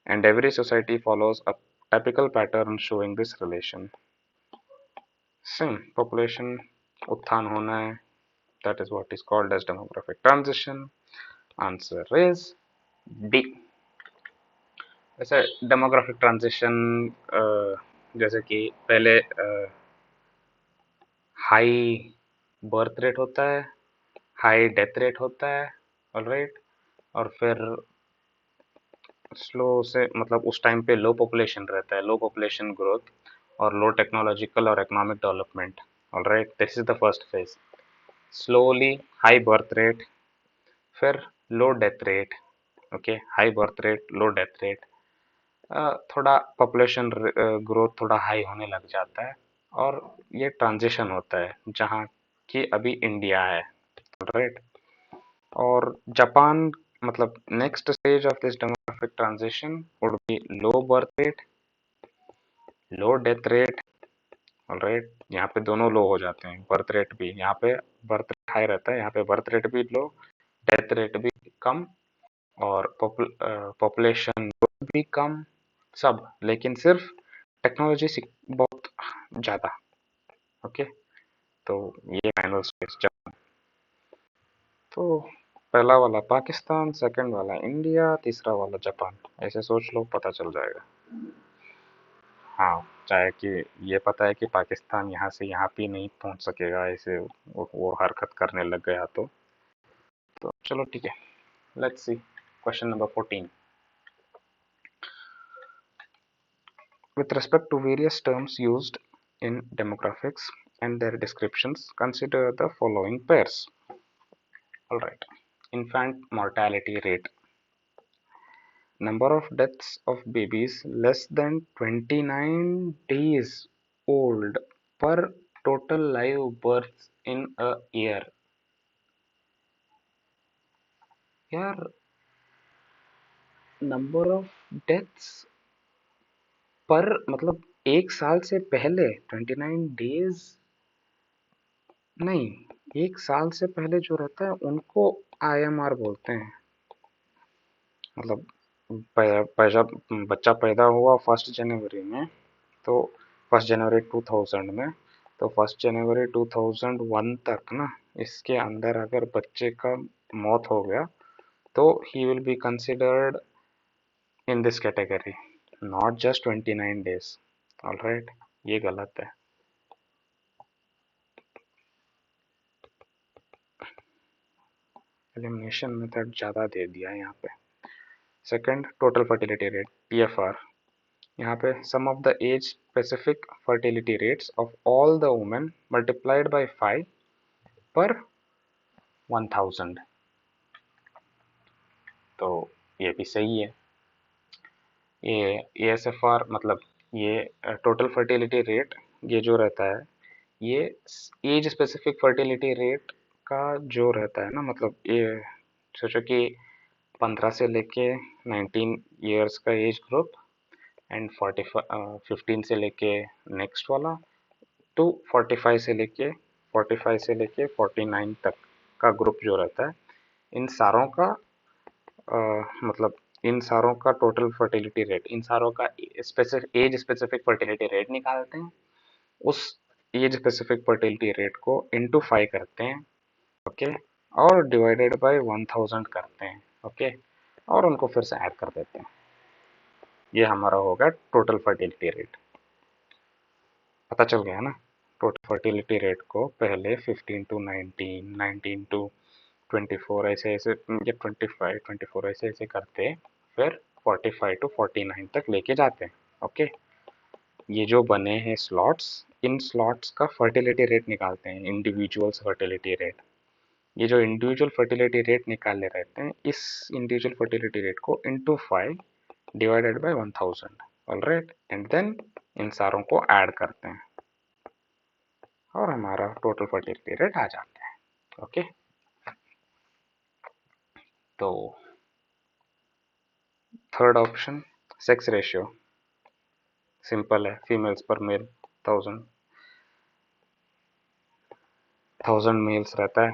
S1: and every society follows a typical pattern showing this relation। Same, population उत्थान होना है, that is what is called as demographic transition। Answer is D। वैसे demographic transition जैसे कि पहले हाई बर्थ रेट होता है, हाई डेथ रेट होता है, ऑलराइट, और फिर स्लो से मतलब उस टाइम पे लो पॉपुलेशन रहता है, लो पॉपुलेशन ग्रोथ और लो टेक्नोलॉजिकल और economic development. Alright, this is the first phase. Slowly high birth rate, फिर low death rate. Okay, high birth rate, low death rate, थोड़ा पॉपुलेशन ग्रोथ थोड़ा हाई होने लग जाता है और ये ट्रांजिशन होता है जहाँ की अभी इंडिया है। राइट, और जापान मतलब next stage of this demographic transition would be low birth rate, low death rate. Alright, यहाँ पे दोनों लो हो जाते हैं, बर्थ रेट भी, यहाँ पे बर्थ रेट हाई रहता है, यहाँ पे बर्थ रेट भी लो, डेथ रेट भी कम, और पॉपुलेशन भी कम, सब, लेकिन सिर्फ टेक्नोलॉजी बहुत ज़्यादा। ओके, तो ये फाइनल स्टेज जापान। तो पहला वाला पाकिस्तान, सेकंड वाला इंडिया, तीसरा वाला जापान, ऐसे सोच लो, पता चल जाएगा। हाँ, चाहे कि ये पता है कि पाकिस्तान यहाँ से यहाँ भी नहीं पहुँच सकेगा, ऐसे वो हरकत करने लग गया तो चलो ठीक है। Let's see question number 14। With respect to various terms used in demographics and their descriptions, consider the following pairs. All right. Infant mortality rate. Number of deaths of babies less than 29 days old per total live births in a year। यार, number of deaths पर मतलब एक साल से पहले 29 days नहीं, एक साल से पहले जो रहता है उनको आईएमआर बोलते हैं। मतलब जब बच्चा पैदा हुआ 1 जनवरी में, तो 1 जनवरी 2000 में, तो 1 जनवरी 2001 तक ना, इसके अंदर अगर बच्चे का मौत हो गया तो he will be considered in this category, not just 29 days. Alright, ये गलत है। एलिमिनेशन मेथड ज़्यादा दे दिया है यहाँ पे। Second, total fertility rate, TFR. यहाँ पे sum of the age specific fertility rates of all the women multiplied by 5 per 1000। तो ये भी सही है। ये एएसएफआर मतलब ये टोटल फर्टिलिटी रेट, ये जो रहता है, ये एज स्पेसिफिक फर्टिलिटी रेट का जो रहता है ना, मतलब ये सोचो कि 15 से लेके 19 ईयर्स का एज ग्रुप एंड 15 से लेके नेक्स्ट वाला टू 45 तक का ग्रुप जो रहता है, इन सारों का मतलब इन सारों का टोटल फर्टिलिटी रेट, इन सारों का specific age specific fertility rate निकालते हैं। उस एज स्पेसिफिक फर्टिलिटी रेट को इंटू 5 करते हैं, ओके, और डिवाइडेड बाय 1000 करते हैं, ओके, और उनको फिर से ऐड कर देते हैं। ये हमारा होगा टोटल फर्टिलिटी रेट। पता चल गया ना? टोटल फर्टिलिटी रेट को पहले 15 टू 19, 19 टू 24, ऐसे ऐसे ये 25, 24 ऐसे ऐसे करते फिर 45 टू 49 तक लेके जाते हैं, ओके। ये जो बने हैं स्लॉट्स, इन स्लॉट्स का फर्टिलिटी रेट निकालते हैं, इंडिविजुअल्स फर्टिलिटी रेट। ये जो इंडिविजुअल फर्टिलिटी रेट निकाले रहते हैं, इस इंडिविजुअल फर्टिलिटी रेट को into 5 divided by 1000, alright, and then इन सारों को ऐड करते हैं और हमारा टोटल फर्टिलिटी रेट आ जाता है, ओके। तो third option, sex ratio, simple है, फीमेल्स पर मेल 1000 मेल्स रहता है,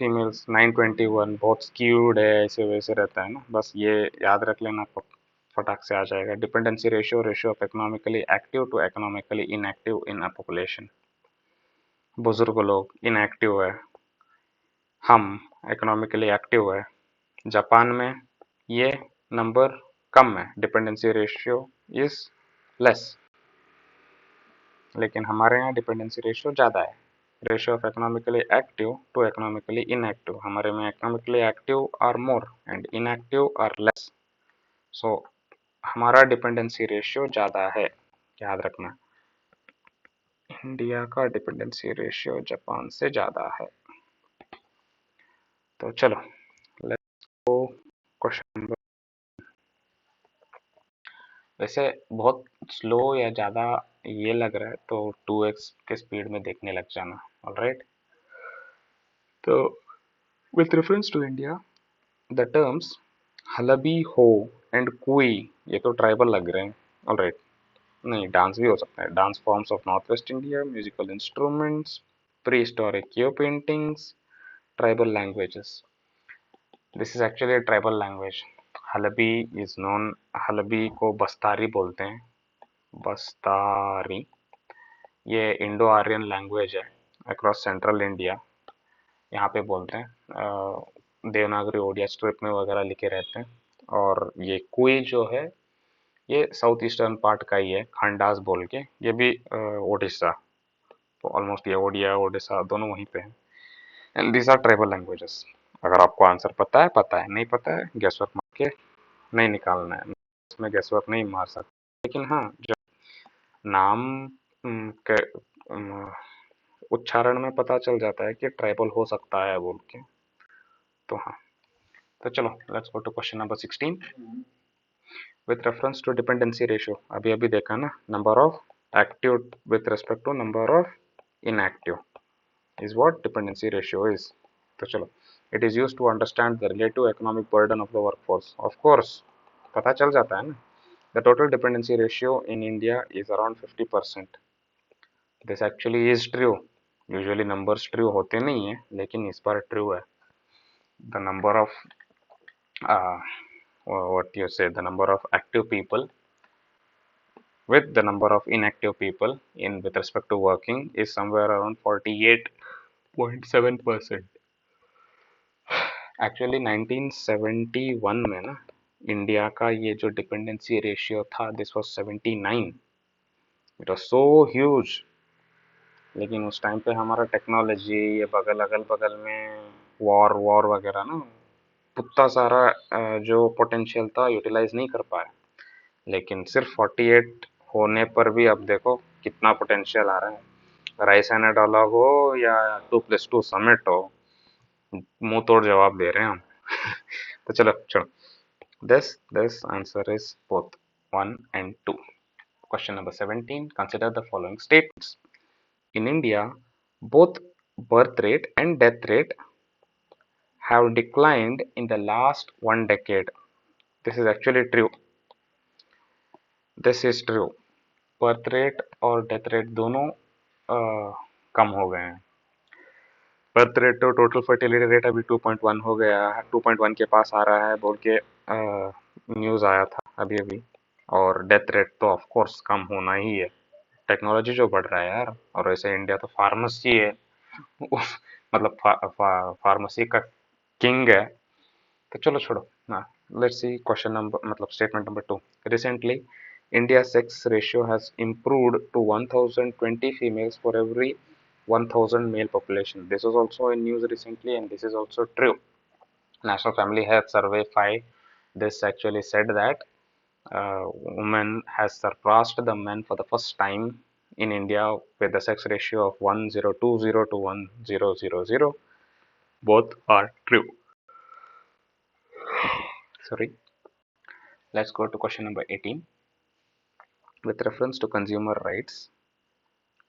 S1: फीमेल्स 921, बहुत स्क्यूड है, ऐसे वैसे रहता है ना, बस ये याद रख लेना, फटाक से आ जाएगा। Dependency ratio, ratio of economically active to economically inactive in a population. बुजुर्ग लोग इनएक्टिव है, हम इकोनॉमिकली एक्टिव है। जापान में ये नंबर कम है, डिपेंडेंसी रेशियो इज लेस, लेकिन हमारे यहाँ डिपेंडेंसी रेशियो ज़्यादा है। Ratio of economically active to economically inactive, हमारे में economically active are more and inactive are less, so हमारा डिपेंडेंसी रेशियो ज़्यादा है, याद रखना। इंडिया का डिपेंडेंसी रेशियो जापान से ज़्यादा है। तो चलो लेट्स गो क्वेश्चन नंबर। वैसे बहुत स्लो या ज़्यादा ये लग रहा है तो 2x के स्पीड में देखने लग जाना, ऑलराइट। तो with reference to India, the terms Halbi Ho and कुई, ये तो ट्राइबल लग रहे हैं, ऑलराइट। नहीं, डांस भी हो सकता है। Dance forms of north west India, musical instruments, pre historic Q paintings, tribal languages. This is actually tribal language. Halbi is non, Halbi को बस्तारी बोलते हैं, बस्तारी। ये इंडो आर्यन लैंग्वेज है अक्रॉस सेंट्रल इंडिया, यहाँ पे बोलते हैं। देवनागरी ओडिया स्क्रिप्ट में वगैरह लिखे रहते हैं। और ये कुई जो है, ये साउथ ईस्टर्न पार्ट का ही है, खंडास बोल के, ये भी ओडिशा, तो ऑलमोस्ट ये ओडिया ओडिशा दोनों वहीं पे हैं। And these are tribal languages. अगर आपको आंसर पता है, नहीं पता है, गेस वर्क मार के नहीं निकालना है, इसमें गेस वर्क नहीं मार सकते। लेकिन हाँ, जब नाम के उच्चारण में पता चल जाता है कि ट्राइबल हो सकता है बोल के, तो हाँ। तो चलो let's go to question number 16 with reference to dependency ratio. अभी अभी देखा ना, number of active with respect to number of inactive is what dependency ratio is. तो चलो, it is used to understand the relative economic burden of the workforce. Of course, पता चल जाता है ना। The total dependency ratio in India is around 50%. This actually is true. Usually numbers true होते नहीं है, लेकिन इस बार true है। The number of uh, what you say, the number of active people with the number of inactive people in with respect to working is somewhere around 48.7%. Actually 1971 में ना, India का ये जो डिपेंडेंसी रेशियो था, this was 79। It was so huge. लेकिन उस time पे हमारा टेक्नोलॉजी, ये बगल अगल बगल में वॉर वॉर वगैरह ना, उतना सारा जो पोटेंशियल था यूटिलाइज नहीं कर पाया। लेकिन सिर्फ 48 होने पर भी अब देखो कितना पोटेंशियल आ रहा है। राइस डायलॉग हो या 2+2 समिट हो, मुंह तोड़ जवाब दे रहे हैं हम। तो चलो चलो, this answer is both 1 and 2. Question number 17. Consider the following statements. In India, both birth rate and death rate have declined in the last 1 decade. This is actually true. This is true. Birth rate और death rate दोनों कम हो गए हैं। Birth rate तो total fertility rate अभी 2.1 हो गया है, 2.1 के पास आ रहा है बोल के न्यूज़ आया था अभी अभी। और डेथ रेट तो ऑफ कोर्स कम होना ही है, टेक्नोलॉजी जो बढ़ रहा है यार। और वैसे इंडिया तो फार्मेसी है, मतलब फार्मेसी का किंग है। तो चलो छोड़ो ना, लेट्स सी क्वेश्चन नंबर मतलब statement number 2। Recently India sex ratio has improved to 1020 females for every 1000 male population. This was also in news recently and this is also true. National Family Health Survey 5, this actually said that women has surpassed the men for the first time in India with the sex ratio of 1020 to 1000. Both are true. Sorry. Let's go to question number 18. With reference to consumer rights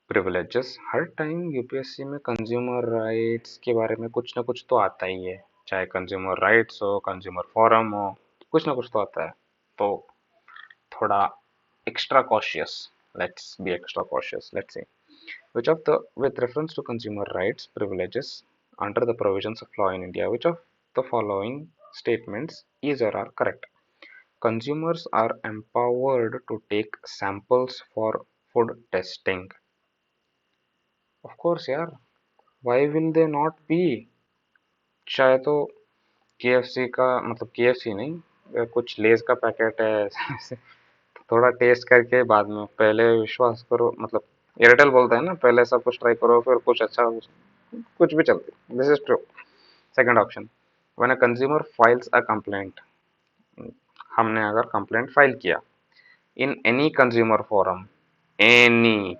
S1: privileges, her time UPSC में consumer rights के बारे में कुछ ना कुछ तो आता ही है, चाहे कंज्यूमर राइट्स हो, कंज्यूमर फोरम हो, कुछ ना कुछ तो आता है। तो थोड़ा extra cautious, let's be extra cautious. Let's see which of the, with reference to consumer rights privileges under the provisions of law in India, which of the following statements is or are correct? Consumers are empowered to take samples for food testing. Of course यार, why will they not be? चाहे तो KFC का मतलब KFC नहीं, कुछ लेज का packet है, थोड़ा टेस्ट करके बाद में, पहले विश्वास करो, मतलब एयरटेल बोलता है ना, पहले सब कुछ ट्राई करो फिर कुछ अच्छा, कुछ भी चलती। This is true. Second option, when a consumer files a complaint, हमने अगर कंप्लेंट फाइल किया in any consumer forum, any,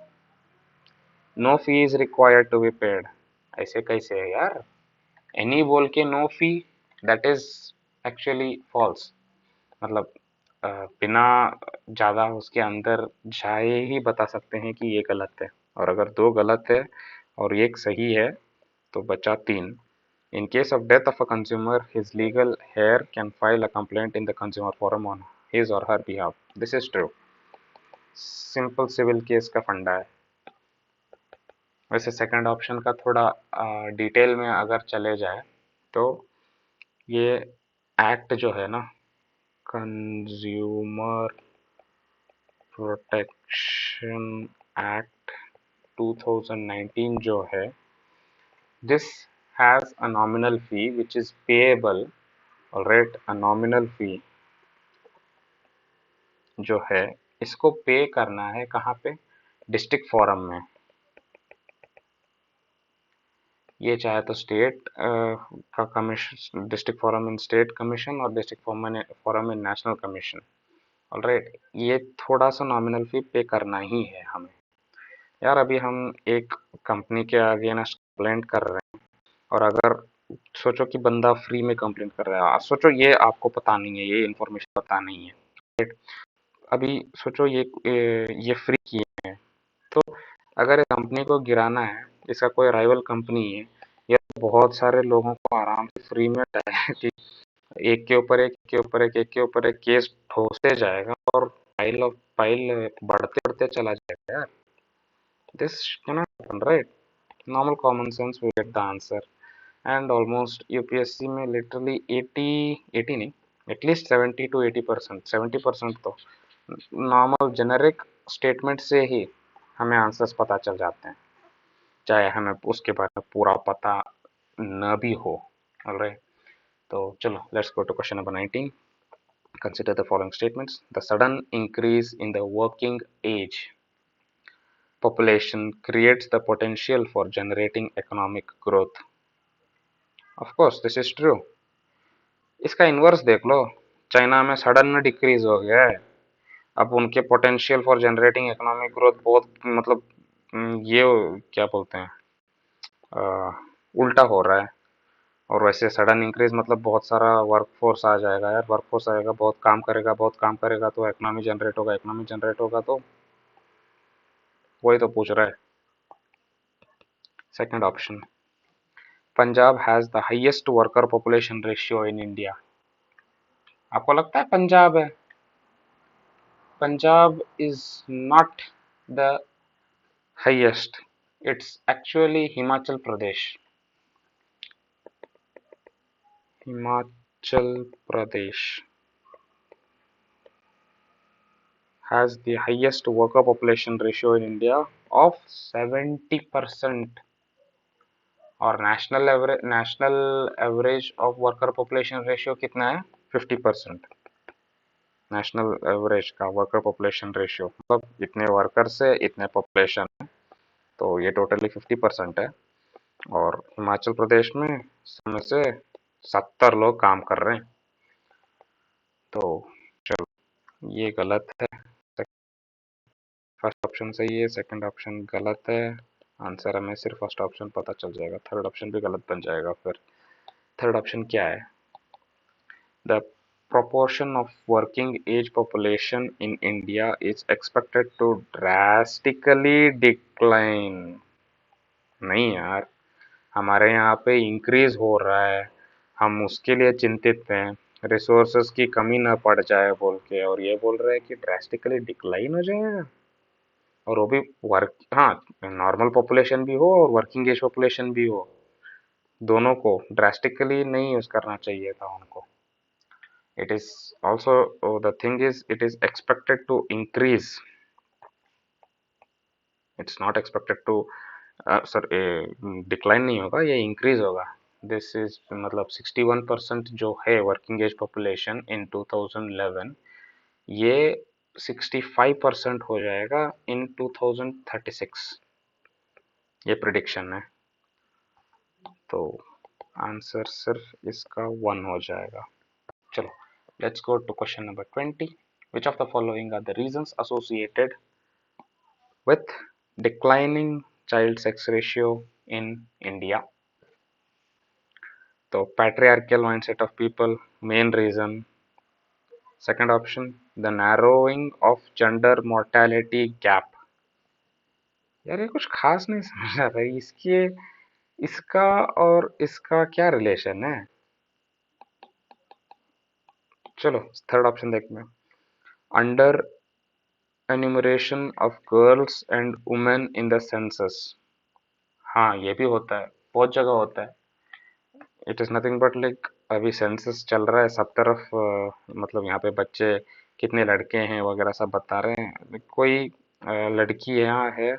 S1: no fee is required to be paid. ऐसे कैसे है यार, एनी बोल के no fee, that is actually false. मतलब बिना ज़्यादा उसके अंदर जाए ही बता सकते हैं कि ये गलत है, और अगर दो गलत है और एक सही है तो बचा तीन। In case of death of a consumer, his legal heir can file a complaint in the consumer forum on his or her behalf. This is true. Simple civil case का फंडा है। वैसे सेकंड ऑप्शन का थोड़ा detail में अगर चले जाए तो ये एक्ट जो है ना, कंज्यूमर प्रोटेक्शन एक्ट 2019 जो है, this has a nominal fee which is payable, alright. A nominal fee जो है इसको पे करना है कहाँ पे, डिस्ट्रिक्ट फोरम में। ये चाहे तो स्टेट का commission, district forum in state commission और district forum in national commission, alright. ये थोड़ा सा नॉमिनल फी पे करना ही है हमें। यार अभी हम एक कंपनी के अगेंस्ट कंप्लेंट कर रहे हैं, और अगर सोचो कि बंदा फ्री में कंप्लेंट कर रहा है, सोचो ये आपको पता नहीं है, ये इन्फॉर्मेशन पता नहीं है, right? अभी सोचो ये फ्री किए हैं, तो अगर इस कंपनी को गिराना है, इसका कोई राइवल कंपनी है, या बहुत सारे लोगों को आराम से फ्री में डायरेक्टली एक के ऊपर एक के ऊपर एक के ऊपर एक केस ठोसते जाएगा, और पाइल ऑफ पाइल बढ़ते बढ़ते चला जाएगा यार। This cannot happen, right. Normal common sense will get the answer. And almost UPSC में लिटरली 80 नहीं, एटलीस्ट 70 to 80%, 70% तो नॉर्मल जेनेरिक स्टेटमेंट से ही हमें आंसर्स पता चल जाते हैं, चाहे हमें उसके बारे में पूरा पता न भी हो, ऑलराइट। तो चलो let's go to question number 19. Consider the following statements. The sudden increase in the working age population creates the potential for generating economic growth. Of course, this is true. इसका इन्वर्स देख लो, China में sudden में decrease हो गया है, अब उनके potential for generating economic growth बहुत, मतलब ये क्या बोलते हैं, उल्टा हो रहा है। और वैसे सडन इंक्रीज मतलब बहुत सारा वर्कफोर्स आ जाएगा यार, वर्कफोर्स आएगा, बहुत काम करेगा, बहुत काम करेगा तो इकोनॉमी जनरेट होगा, इकोनॉमी जनरेट होगा तो वही तो पूछ रहा है। Second option, Punjab has the highest worker population ratio in India. आपको लगता है पंजाब है? Punjab is not the highest? It's actually Himachal Pradesh. Himachal Pradesh has the highest worker population ratio in India of 70%, और national average of worker population ratio कितना है? 50%। National average का worker population ratio मतलब इतने वर्कर से इतने population है, तो ये टोटली 50% है। और हिमाचल प्रदेश में इसमें से 70 लोग काम कर रहे हैं, तो चलो ये गलत है। फर्स्ट ऑप्शन सही है, सेकंड ऑप्शन गलत है। आंसर हमें सिर्फ फर्स्ट ऑप्शन पता चल जाएगा, थर्ड ऑप्शन भी गलत बन जाएगा। फिर थर्ड ऑप्शन क्या है? The proportion of working age population in India is expected to drastically decline। नहीं यार, हमारे यहाँ पे इंक्रीज हो रहा है, हम उसके लिए चिंतित हैं, रिसोर्सेज की कमी ना पड़ जाए बोल के, और ये बोल रहे हैं कि ड्रास्टिकली डिक्लाइन हो जाएगा। और वो भी वर्क, हाँ, नॉर्मल पॉपुलेशन भी हो और वर्किंग एज पॉपुलेशन भी हो, दोनों को ड्रास्टिकली नहीं यूज करना चाहिए था उनको। It is also, oh, the thing is, it is expected to increase. It's not expected to decline नहीं होगा, ये इंक्रीज होगा। दिस इज मतलब 61% जो है वर्किंग एज पॉपुलेशन इन 2011, ये 65% हो जाएगा इन 2036, ये प्रिडिक्शन है। तो आंसर सिर्फ इसका 1 हो जाएगा। चलो, let's go to question number 20. Which of the following are the reasons associated with declining child sex ratio in India? So, patriarchal mindset of people, main reason. Second option, the narrowing of gender mortality gap. यार ये कुछ खास नहीं समझ आ रहा है, इसके इसका और इसका क्या रिलेशन है? चलो थर्ड ऑप्शन देखते हैं, under enumeration of girls and women in the census. हाँ, ये भी होता है, बहुत जगह होता है। It is nothing but like अभी सेंसस चल रहा है सब तरफ, मतलब यहाँ पे बच्चे कितने लड़के हैं वगैरह सब बता रहे हैं, कोई लड़की यहाँ है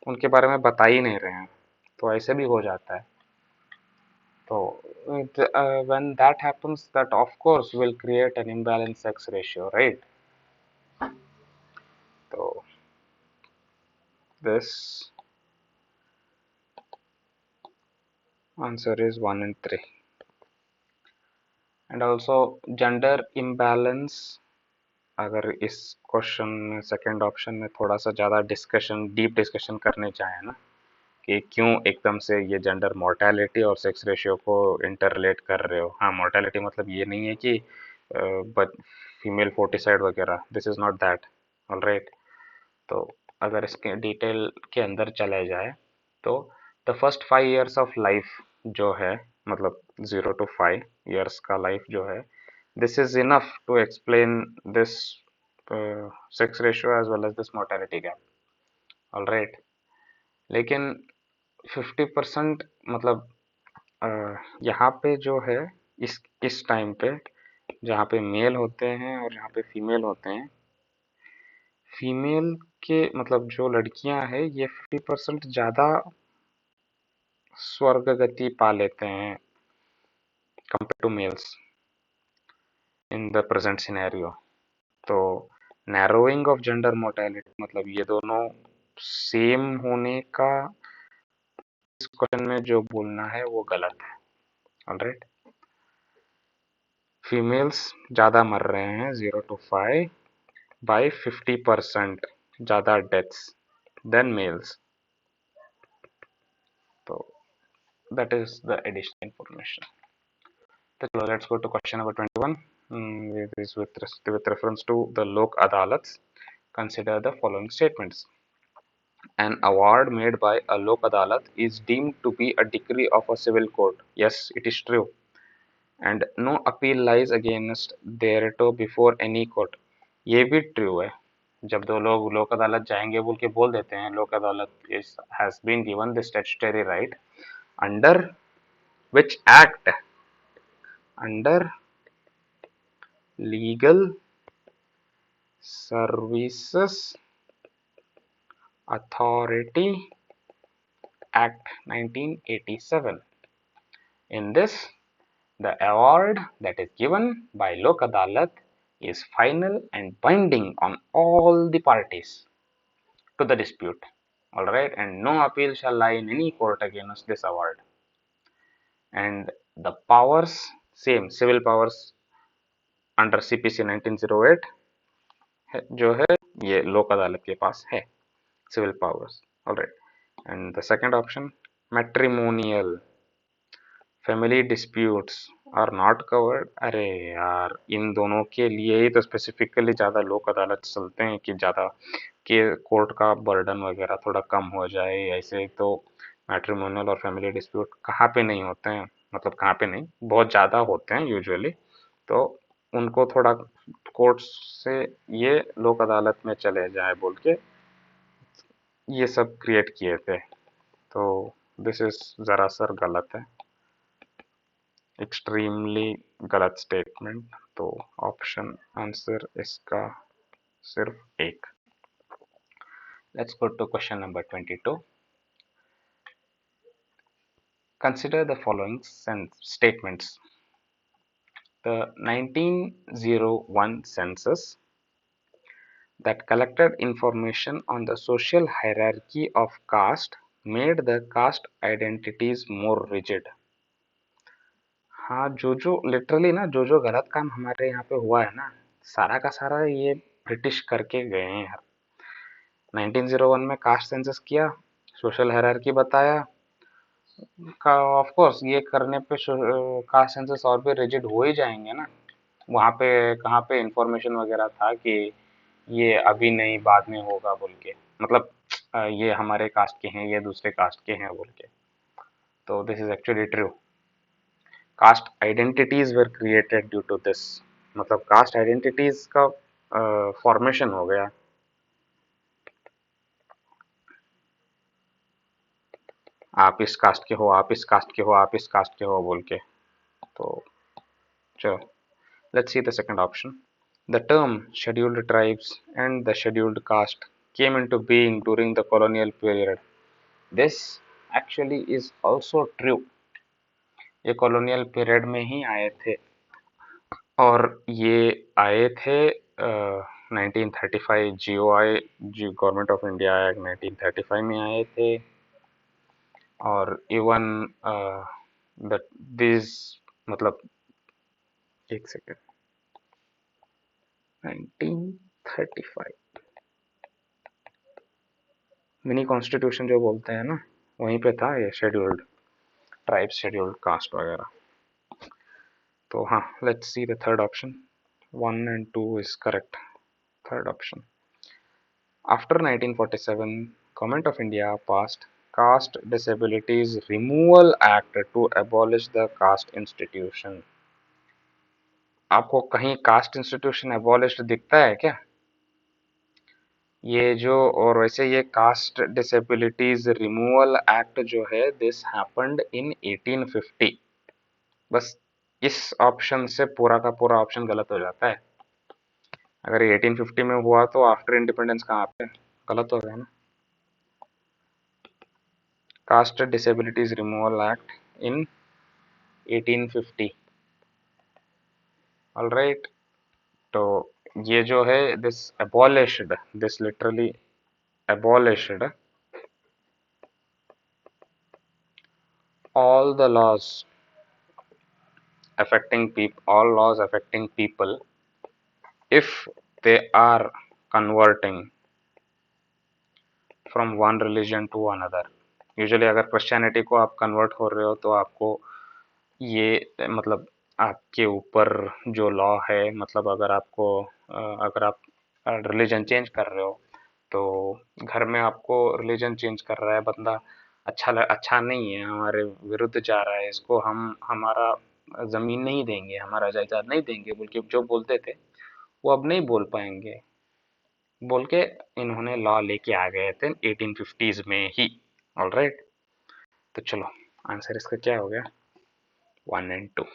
S1: उनके बारे में बता ही नहीं रहे हैं, तो ऐसे भी हो जाता है। तो when that happens, that of course will create an imbalanced sex ratio, right? So this answer is 1 and 3. And also gender imbalance, अगर इस क्वेश्चन में सेकेंड ऑप्शन में थोड़ा सा ज़्यादा डिस्कशन, डीप डिस्कशन करने चाहें ना, कि क्यों एकदम से ये जेंडर मोर्टेलिटी और सेक्स रेशियो को इंटरलेट कर रहे हो। हाँ, मोर्टेलिटी मतलब ये नहीं है कि फीमेल फोर्टिसाइड वगैरह, this is not that, alright. तो अगर इसके डिटेल के अंदर चले जाए तो the first 5 years of life जो है, मतलब 0 to 5 years का लाइफ जो है, this is enough to explain this sex ratio as well as this mortality gap, all right। लेकिन 50% मतलब यहाँ पे जो है, इस टाइम पे जहाँ पे मेल होते हैं और जहाँ पे फीमेल होते हैं, फीमेल के मतलब जो लड़कियां हैं ये 50% ज़्यादा स्वर्ग गति पा लेते हैं compare to males in the present scenario. तो नैरोइंग ऑफ जेंडर मोर्टेलिटी मतलब ये दोनों सेम होने का इस क्वेश्चन में जो बोलना है वो गलत है, ऑलराइट। फीमेल्स ज़्यादा मर रहे हैं 0 to 5 बाई 50% ज़्यादा डेथ्स देन मेल्स। तो that is the additional information. So let's go to question number 21. With reference to the Lok Adalats, consider the following statements. An award made by a Lok Adalat is deemed to be a decree of a civil court. Yes, it is true. And no appeal lies against thereto before any court. ये भी true है, जब दो लोग लोक अदालत जाएंगे बोल के बोल देते हैं, Lok Adalat is has been given the statutory right under which act, under legal services authority act 1987. In this, the award that is given by Lok Adalat is final and binding on all the parties to the dispute. Alright, and no appeal shall lie in any court against this award. And the powers, same civil powers under CPC 1908 जो है ये लोक अदालत के पास है, civil powers. Alright, and the second option, matrimonial family disputes are not covered. अरे यार, इन दोनों के लिए ही तो स्पेसिफिकली ज़्यादा लोक अदालत चलते हैं कि ज़्यादा के कोर्ट का बर्डन वगैरह थोड़ा कम हो जाए। ऐसे तो मैट्रिमोनियल और फैमिली डिस्प्यूट कहाँ पे नहीं होते हैं, मतलब कहाँ पे नहीं, बहुत ज़्यादा होते हैं यूजुअली। तो उनको थोड़ा कोर्ट से ये लोक अदालत में चले जाए बोल के ये सब क्रिएट किए थे। तो दिस इज ज़रा सर गलत है, एक्सट्रीमली गलत स्टेटमेंट। तो ऑप्शन आंसर इसका सिर्फ एक। Let's go to question number 22। Consider the following statements. The 1901 census that collected information on the social hierarchy of caste made the caste identities more rigid। हाँ, जो literally ना जो गलत काम हमारे यहाँ पे हुआ है ना, सारा का सारा ये ब्रिटिश करके गए हैं यार। 1901 में कास्ट सेंसस किया, सोशल हायरार्की बताया, का ऑफ कोर्स ये करने पे कास्ट सेंसस और भी रिजिड हो ही जाएंगे ना। वहाँ पे कहाँ पे इंफॉर्मेशन वगैरह था कि ये अभी नहीं बाद में होगा बोल के, मतलब ये हमारे कास्ट के हैं, ये दूसरे कास्ट के हैं बोल के। तो this is actually true. Caste identities were created due to this, मतलब कास्ट आइडेंटिटीज का फॉर्मेशन हो गया। आप इस कास्ट के हो, आप इस कास्ट के हो, आप इस कास्ट के हो बोल के। तो चलो, let's see the second option. The term scheduled tribes and the scheduled caste came into being during the colonial period. This actually is also true. ये कॉलोनियल पीरियड में ही आए थे और ये आए थे 1935 GOI G government of India act 1935 में आए थे। और इवन दिस मतलब एक सेकेंड, 1935 मिनी कॉन्स्टिट्यूशन जो बोलते हैं ना, वहीं पे था ये शेड्यूल्ड ट्राइब्स, शेड्यूल्ड कास्ट वगैरह। तो हाँ, let's see the third option. 1 and 2 is correct. Third option. After 1947, Government of India passed Caste Disabilities Removal Act to abolish the caste institution. आपको कहीं कास्ट इंस्टीट्यूशन एबॉलिश्ड दिखता है क्या? ये जो, और वैसे ये कास्ट डिसेबिलिटीज रिमूवल एक्ट जो है, दिस हैपेंड इन 1850। बस इस ऑप्शन से पूरा का पूरा ऑप्शन गलत हो जाता है। अगर 1850 में हुआ तो आफ्टर इंडिपेंडेंस कहाँ पे, गलत हो गया ना। Caste disabilities removal act in 1850। Alright, तो ये जो है this abolished, this literally abolished all the laws all laws affecting people if they are converting from one religion to another। Usually अगर क्रिश्चियनिटी को आप कन्वर्ट हो रहे हो तो आपको ये मतलब आपके ऊपर जो लॉ है, मतलब अगर आपको अगर आप रिलीजन चेंज कर रहे हो तो घर में आपको रिलीजन चेंज कर रहा है बंदा, अच्छा नहीं है, हमारे विरुद्ध जा रहा है, इसको हम हमारा जमीन नहीं देंगे, हमारा जायदाद नहीं देंगे बोल के जो बोलते थे वो अब नहीं बोल पाएंगे। बोल के इन्होंने लॉ लेके आ गए थे 1850s में ही। ऑलराइट, तो चलो आंसर इसका क्या हो गया, 1 and 2।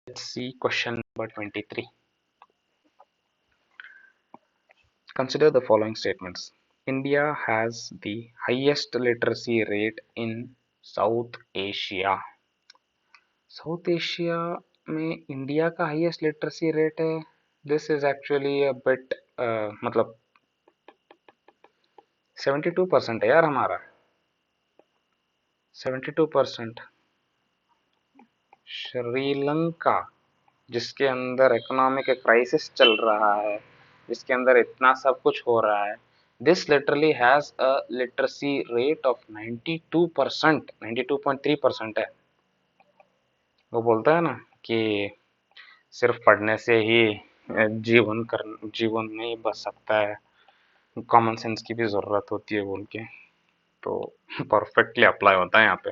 S1: Let's see question number 23। Consider the following statements. India has the highest literacy rate in South Asia. South Asia में इंडिया का हाईएस्ट लिटरेसी रेट है। This is actually a bit मतलब 72% है यार हमारा, 72%। श्रीलंका, जिसके अंदर इकोनॉमिक क्राइसिस चल रहा है, जिसके अंदर इतना सब कुछ हो रहा है, this literally has a literacy rate of 92%, 92.3% है। वो बोलता है ना कि सिर्फ पढ़ने से ही जीवन नहीं बच सकता है, कॉमन सेंस की भी जरूरत होती है बोल के, तो परफेक्टली अप्लाई होता है यहाँ पे।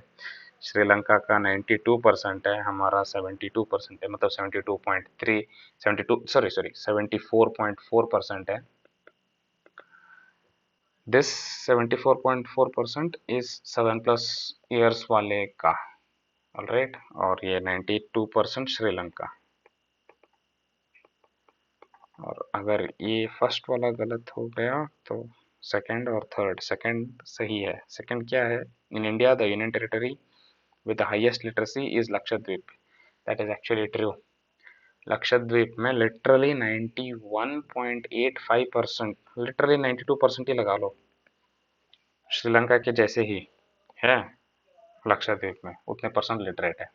S1: श्रीलंका का 92% है, हमारा 72% है, मतलब 72.3, 72 सॉरी 74.4% है। दिस 74.4% इज 7+ ईयर्स वाले का। ऑलराइट, और ये 92% श्रीलंका। और अगर ये फर्स्ट वाला गलत हो गया तो सेकंड और थर्ड। सेकंड सही है। सेकंड क्या है, in India the union territory with the highest literacy is Lakshadweep. That is actually true. Lakshadweep में लिटरली 91.85%, लिटरली 92% ही लगा लो, श्रीलंका के जैसे ही है लक्षद्वीप में, उतने परसेंट लिटरेट है।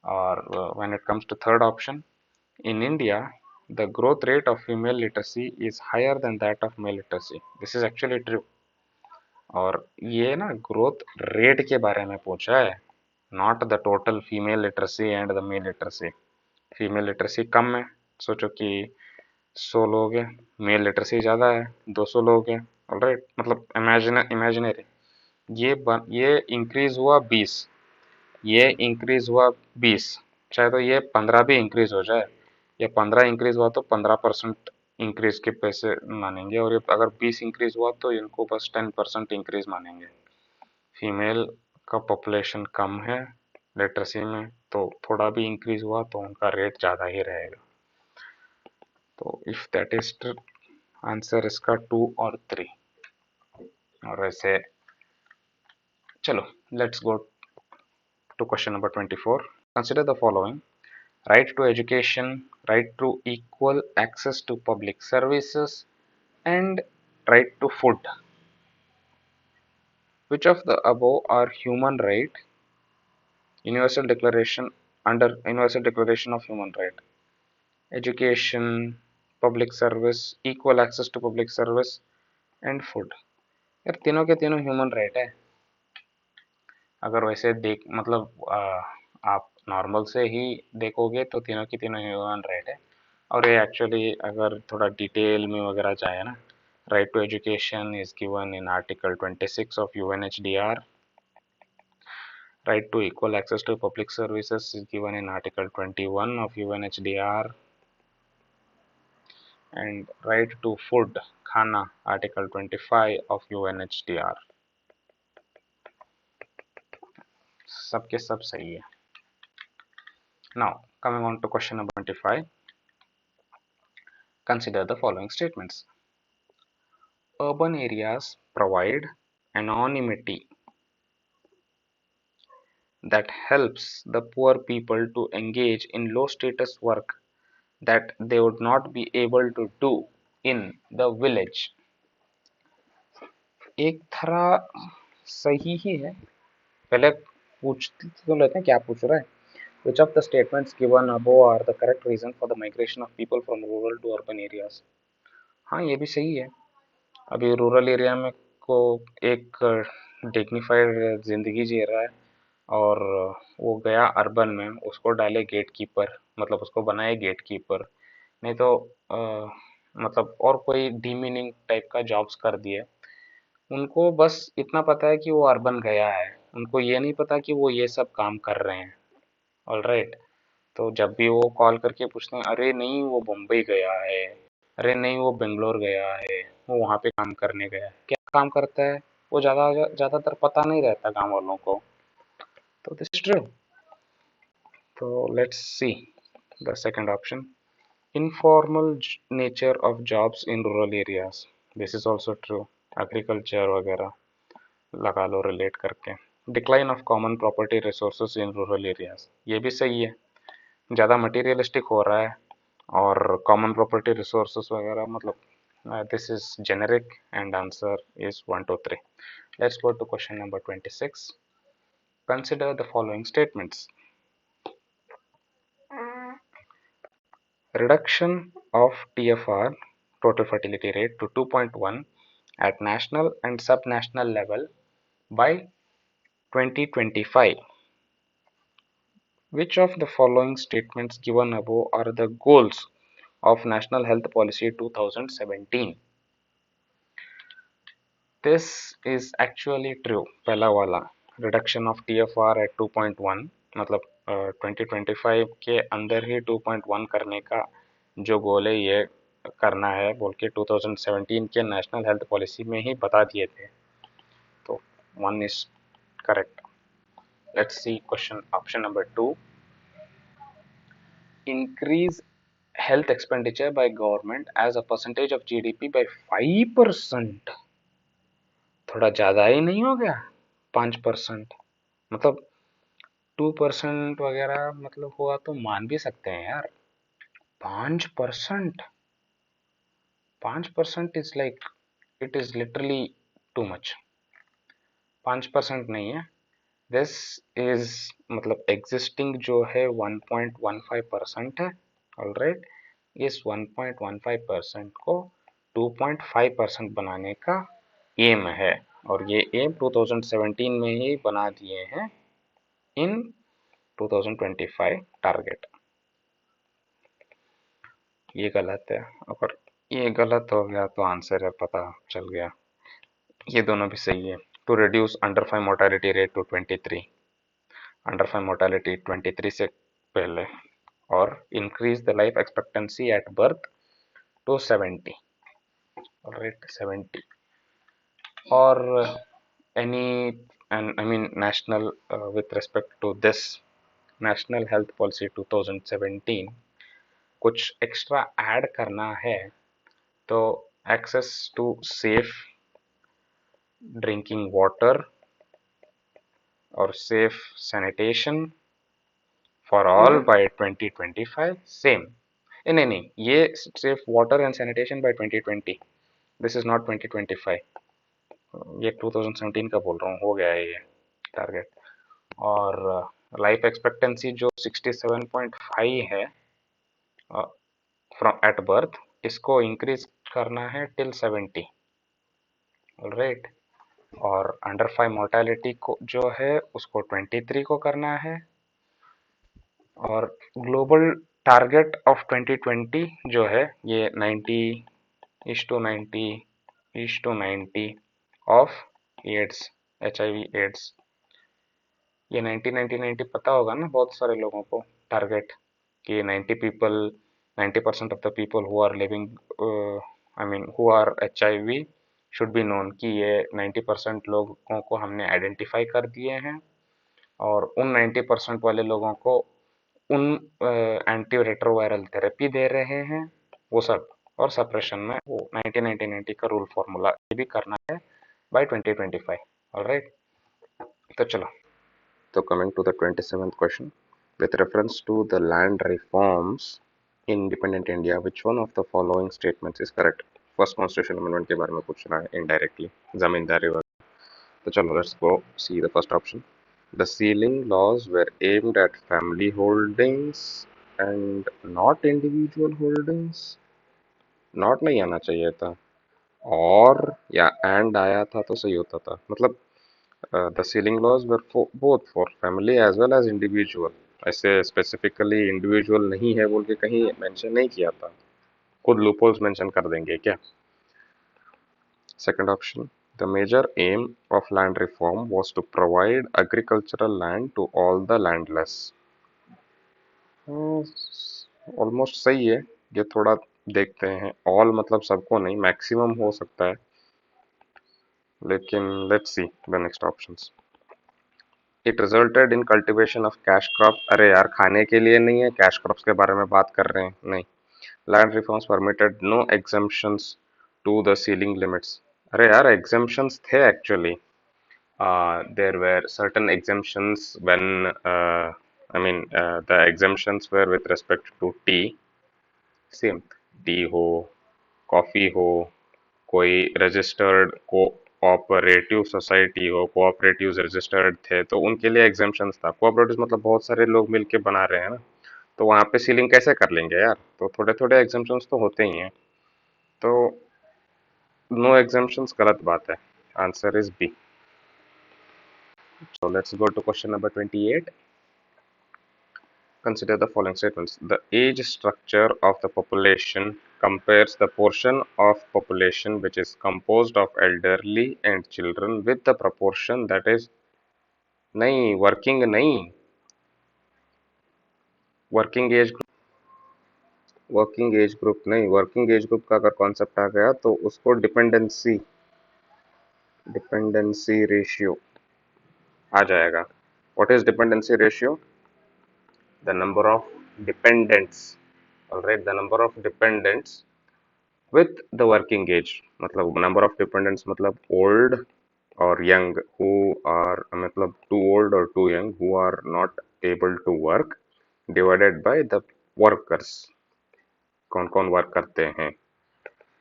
S1: और when it comes to third option, in India the growth rate of female literacy is higher than that of male literacy. This is actually true. और ये ना ग्रोथ रेट के बारे में पूछा है, not the total female literacy and the male literacy. Female literacy कम है, सोचो कि 100 लोग हैं, मेल लिटरेसी ज़्यादा है, 200 लोग हैं। ऑलराइट, मतलब इमेजिनरी। ये इंक्रीज हुआ 20, ये इंक्रीज हुआ 20, चाहे तो ये 15 भी इंक्रीज हो जाए, ये 15 इंक्रीज हुआ तो 15% इंक्रीज के पैसे मानेंगे, और ये अगर 20 इंक्रीज हुआ तो इनको बस 10% इंक्रीज मानेंगे। फीमेल का पॉपुलेशन कम है लिटरेसी में, तो थोड़ा भी इंक्रीज हुआ तो उनका रेट ज़्यादा ही रहेगा। तो इफ दैट इज आंसर इसका 2 और 3। और वैसे चलो let's go to question number 24। Consider the following: right to education, right to equal access to public services, and right to food. Which of the above are human right? Universal Declaration, under Universal Declaration of Human Right: education, public service, equal access to public service, and food. यार तीनों के तीनों human right है। अगर वैसे देख मतलब आप नॉर्मल से ही देखोगे तो तीनों की तीनों ह्यूमन राइट है। और ये एक्चुअली अगर थोड़ा डिटेल में वगैरह जाए ना, right to education is given in article 26 of UNHDR, right to equal access to public services is given in article 21 of UNHDR, and right to food khana article 25 of UNHDR। सबके सब सही है। Now coming on to question number 25, consider the following statements. Urban areas provide anonymity that helps the poor people to engage in low status work that they would not be able to do in the village। एक तरह सही ही है। पहले पूछ तो लेते हैं क्या पूछ रहा है। Which of the statements given above are the correct reason for the migration of people from rural to urban areas? हाँ ये भी सही है। अभी रूरल एरिया में को एक डिग्निफाइड जिंदगी जी रहा है, और वो गया अर्बन में, उसको डाले गेट कीपर, मतलब उसको बनाए गेट कीपर, नहीं तो मतलब और कोई डीमीनिंग टाइप का जॉब्स कर दिए। उनको बस इतना पता है कि वो अर्बन गया है, उनको ये नहीं पता कि वो ये सब काम कर रहे हैं। ऑलराइट, तो जब भी वो कॉल करके पूछते हैं, अरे नहीं वो मुंबई गया है, अरे नहीं, वो बेंगलोर गया है, वो वहां पे काम करने गया है। क्या काम करता है वो ज्यादातर पता नहीं रहता गांव वालों को। तो दिस ट्रू। तो let's see the second option, informal nature of jobs in rural areas. This is also true. Agriculture वगैरह लगा लो रिलेट करके। Decline of common property resources in rural areas, ये भी सही है। ज़्यादा मटीरियलिस्टिक हो रहा है और कॉमन प्रॉपर्टी रिसोर्सेज वगैरह, मतलब this is generic and answer is 1 2 3। Let's go to question number 26। Consider the following statements. Reduction of TFR, total fertility rate, to 2.1 at national and subnational level by 2025. Which of the following statements given above are the goals of National Health Policy 2017? This is actually true. पहला वाला, reduction of TFR at 2.1, मतलब 2025 के अंदर ही 2.1 करने का जो गोल है ये करना है बोल के 2017 के नेशनल हेल्थ पॉलिसी में ही बता दिए थे। तो one is correct. Let's see question option number 2। Increase health expenditure by government as a percentage of GDP by 5%। थोड़ा ज्यादा ही नहीं हो गया? 5%, मतलब 2% वगैरह मतलब हुआ तो मान भी सकते हैं यार। 5%, 5% is like, it is literally too much. 5% नहीं है, दिस इज मतलब एग्जिस्टिंग जो है 1.15% है। ऑलराइट, इस 1.15% को 2.5% बनाने का एम है, और ये एम 2017 में ही बना दिए हैं इन 2025 टारगेट। ये गलत है, अगर ये गलत हो गया तो आंसर है पता चल गया। ये दोनों भी सही है। To reduce under 5 mortality rate to 23, under 5 mortality 23 से पहले, और increase the life expectancy at birth to 70, right 70। और any and I mean national with respect to this national health policy 2017 कुछ एक्स्ट्रा ऐड करना है तो access to safe drinking water और safe sanitation for all by 2025 same. नहीं नहीं, ये safe water and sanitation bye 2020, this is not 2025। ये 2017 का बोल रहा हूँ, हो गया है ये टारगेट। और लाइफ एक्सपेक्टेंसी जो 67.5 है फ्रॉम एट बर्थ, इसको इंक्रीज करना है टिल 70, ऑलराइट। और अंडर 5 मोर्टेलिटी को जो है उसको 23 को करना है। और ग्लोबल टारगेट ऑफ 2020 जो है ये 90 is to 90 is to 90 of AIDS, HIV AIDS. ये 90 पता होगा ना बहुत सारे लोगों को टारगेट, कि 90% of the people who are living, I mean who are HIV should be known, कि ये 90% लोगों को हमने आइडेंटिफाई कर दिए हैं, और उन 90% वाले लोगों को उन एंटी रेट्रोवायरल थेरेपी दे रहे हैं वो सब। और सप्रेशन में वो 90 का रूल फॉर्मूला ये भी करना है बाय 2025, ऑलराइट। तो चलो, so coming to the 27th question, with reference to the land reforms in independent India, which one of the following statements is correct? First constitutional amendment के बारे में पूछ रहा है indirectly, जमींदारी वगैरह। तो चलो, let's go see the first option. The sealing laws were aimed at family holdings and not individual holdings. Not नहीं आना चाहिए था, और या and आया था तो सही होता था। मतलब the sealing laws were for both for family as well as individual। ऐसे स्पेसिफिकली इंडिविजुअल नहीं है बोल के कहीं मेंशन नहीं किया था, खुद लूपहोल्स मेंशन कर देंगे क्या? Second option, the major aim of land reform was to provide agricultural land to all the landless। Almost सही है, ये थोड़ा देखते हैं, ऑल मतलब सबको नहीं, मैक्सिमम हो सकता है, लेकिन let's see the next options. It resulted in cultivation of cash crop. अरे यार, खाने के लिए नहीं है, कैश क्रॉप्स के बारे में बात कर रहे हैं, नहीं। Land reforms permitted no exemptions to the ceiling limits. अरे यार, एग्जम्पशंस थे actually. There were certain exemptions when the exemptions were with respect to tea, same, T हो, कॉफी हो, कोई रजिस्टर्ड कोऑपरेटिव सोसाइटी हो, कोऑपरेटिव रजिस्टर्ड थे तो उनके लिए एग्जेम्पशंस था। कोऑपरेटिव मतलब बहुत सारे लोग मिलके बना रहे हैं ना, तो वहां पे सीलिंग कैसे कर लेंगे यार, तो थोड़े थोड़े एग्जेम्पशंस तो होते ही हैं। तो नो एग्जेम्पशंस गलत बात है, answer is B. So let's go to question number 28। Consider the following statements. The age structure of the population compares the portion of population which is composed of elderly and children with the proportion that is, नहीं, working नहीं, working age, working age group नहीं, working age group का अगर concept आ गया तो उसको dependency, dependency ratio आ जाएगा। What is dependency ratio? The number of dependents, alright, the number of dependents with the working age, मतलब number of dependents मतलब old or young who are, मतलब too old or too young who are not able to work, divided by the workers, कौन कौन work करते हैं।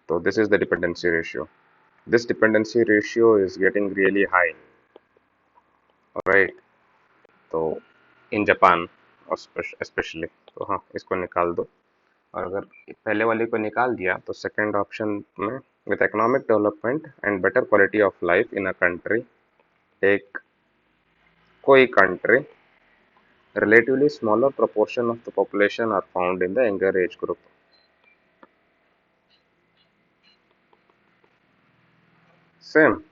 S1: तो this is the dependency ratio. This dependency ratio is getting really high, right? तो in Japan especially, तो हाँ, इसको निकाल दो। और अगर पहले वाले को निकाल दिया तो सेकंड ऑप्शन में, with economic development and better quality of life in a country, एक कोई country, relatively smaller proportion of the population are found in the younger age group. Same,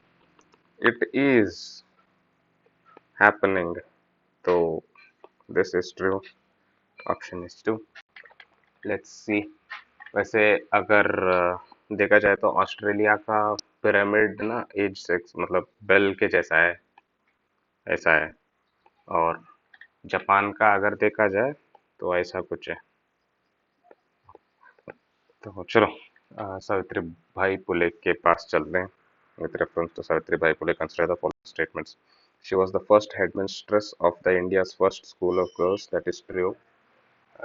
S1: it is happening. So this is true. Option is 2. Let's see. वैसे अगर देखा जाए तो Australia का pyramid ना as sex मतलब बेल के जैसा है, ऐसा है। और जापान का अगर देखा जाए तो ऐसा कुछ है। तो चलो सावित्री भाई पुले के पास चलते हैं। With reference to Savitri Bai Phule, consider the following statements. She was the first headmistress of the India's first school of girls. That is true.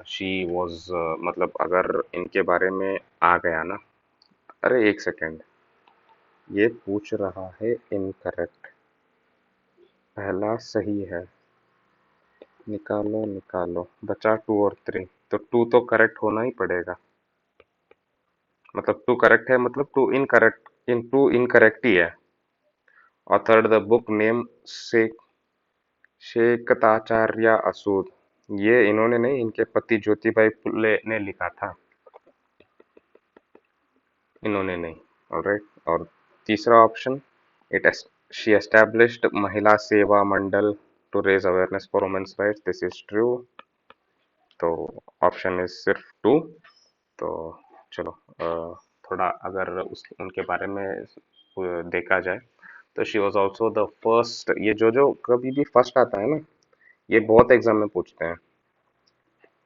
S1: She was मतलब अगर इनके बारे में आ गया ना, अरे एक सेकेंड, ये पूछ रहा है इनकरेक्ट, पहला सही है, निकालो निकालो, बचा 2 और 3, तो 2 तो करेक्ट होना ही पड़ेगा, मतलब 2 करेक्ट है, मतलब 2 इनकरेक्ट, इन 2 इनकरेक्ट ही है। ऑथर द बुक नेम से शेकताचार्य असूद, ये इन्होंने नहीं, इनके पति ज्योतिबाई फुले ने लिखा था, इन्होंने नहीं। ऑलराइट, और तीसरा option, it she established Mahila Seva Mandal to raise awareness for women's rights, this is true. तो ऑप्शन इज सिर्फ 2। तो चलो थोड़ा अगर उस उनके बारे में देखा जाए तो she was also the first, ये जो जो कभी भी फर्स्ट आता है ना, ये बहुत एग्जाम में पूछते हैं।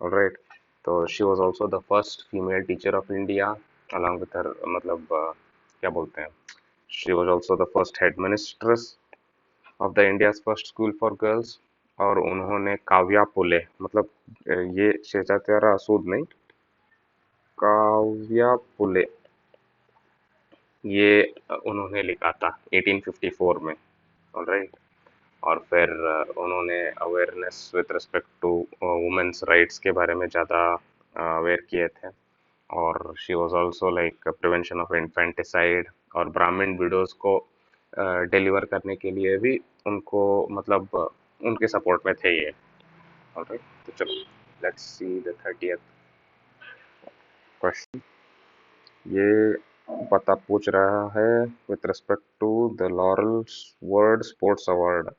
S1: ऑलराइट, तो she was also the first female teacher of India along with her, मतलब क्या बोलते हैं, she was also the first headmistress of the India's first school for girls. और उन्होंने काव्या पुले, मतलब ये शेजात्यारा असूद नहीं, काव्या पुले, ये उन्होंने लिखा था 1854 में। ऑलराइट, और फिर उन्होंने awareness with respect to women's rights के बारे में ज़्यादा अवेयर किए थे। और she was also like prevention of infanticide, और ब्राह्मण विडोज को डिलीवर करने के लिए भी उनको, मतलब उनके सपोर्ट में थे ये। ऑलराइट, तो चलो let's see the 30th question. ये पता पूछ रहा है with respect to the Laureus world sports award.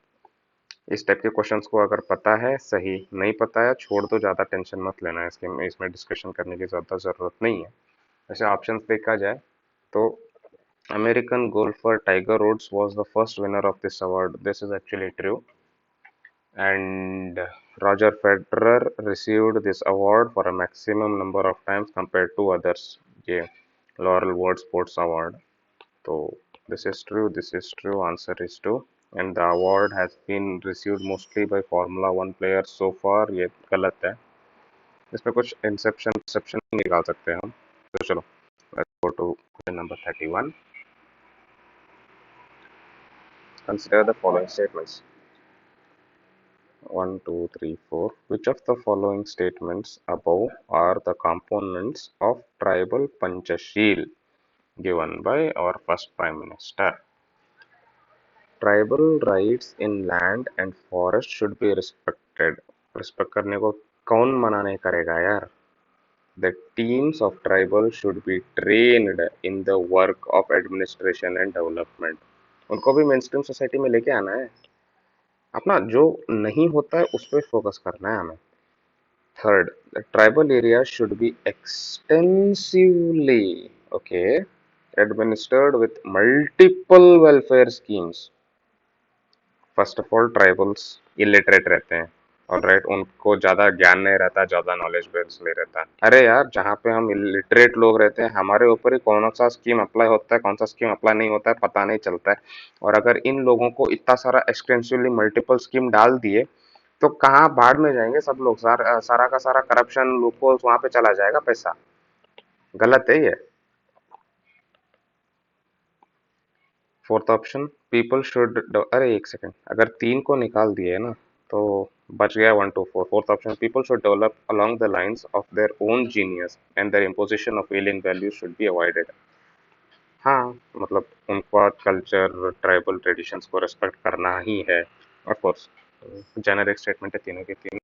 S1: इस टाइप के क्वेश्चंस को अगर पता है सही, नहीं पता है छोड़ दो, ज़्यादा टेंशन मत लेना, इसके इसमें डिस्कशन करने की ज़्यादा ज़रूरत नहीं है। ऐसे ऑप्शंस देखा जाए तो American golfer Tiger Woods was the first winner of this award. This is actually true. And Roger Federer received this award for a maximum number of times compared to others. Yeah, Laurel World Sports Award. So this is true. This is true. Answer is true. And the award has been received mostly by Formula One players so far. ये गलत है. इसमें कुछ Inception निकाल सकते हैं हम. तो चलो, let's go to question number 31. Consider the following statements. 1, 2, 3, 4. Which of the following statements above are the components of tribal Panchashil given by our first Prime Minister? Tribal rights in land and forest should be respected. Respect करने को कौन मना नहीं करेगा यार? The teams of tribal should be trained in the work of administration and development. उनको भी mainstream society में लेके आना है. अपना जो नहीं होता है उस पर फोकस करना है हमें. Third, the tribal area should be extensively, okay, administered with multiple welfare schemes. First of all tribals illiterate रहते हैं. ऑलराइट, उनको ज़्यादा ज्ञान नहीं रहता, ज़्यादा नॉलेज बेस नहीं रहता. अरे यार, जहाँ पे हम इलिटरेट लोग रहते हैं हमारे ऊपर ही कौन सा स्कीम अप्लाई होता है, कौन सा स्कीम अप्लाई नहीं होता है, पता नहीं चलता है. और अगर इन लोगों को इतना सारा एक्सटेंसिवली मल्टीपल स्कीम डाल दिए तो कहाँ भाड़ में जाएंगे सब लोग. सारा का सारा करप्शन लूपहोल्स वहां पे चला जाएगा पैसा. गलत है ये. फोर्थ ऑप्शन, पीपल शुड, अरे एक सेकंड, अगर तीन को निकाल दिए ना तो बच गया 1 2 4. Fourth option, people should develop along the lines of their own genius and their imposition of alien values should be avoided. हाँ, मतलब उनका कल्चर, ट्राइबल ट्रेडिशंस को रेस्पेक्ट करना ही है. ऑफ कोर्स, जेनरिक स्टेटमेंट है तीनों के तीन.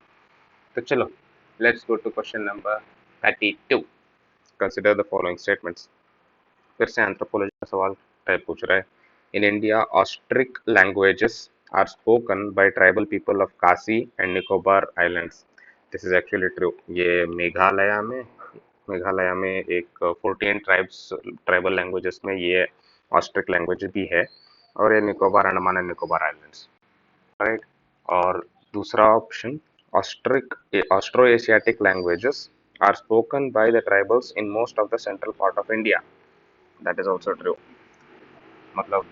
S1: तो चलो, let's go to question number 32. Consider the following statements. फिर से एंथ्रोपोलॉजी का सवाल टाइप पूछ रहा है. In India Austric languages are spoken by tribal people of Khasi and Nicobar islands. This is actually true. ये मेघालय में एक 14 ट्राइबल लैंग्वेजेस में ये ऑस्ट्रिक लैंग्वेज भी है. और ये Nicobar, Andaman and Nicobar islands, right. और दूसरा option, Austric Austro Asiatic languages are spoken by the tribals in most of the central part of India. That is also true. मतलब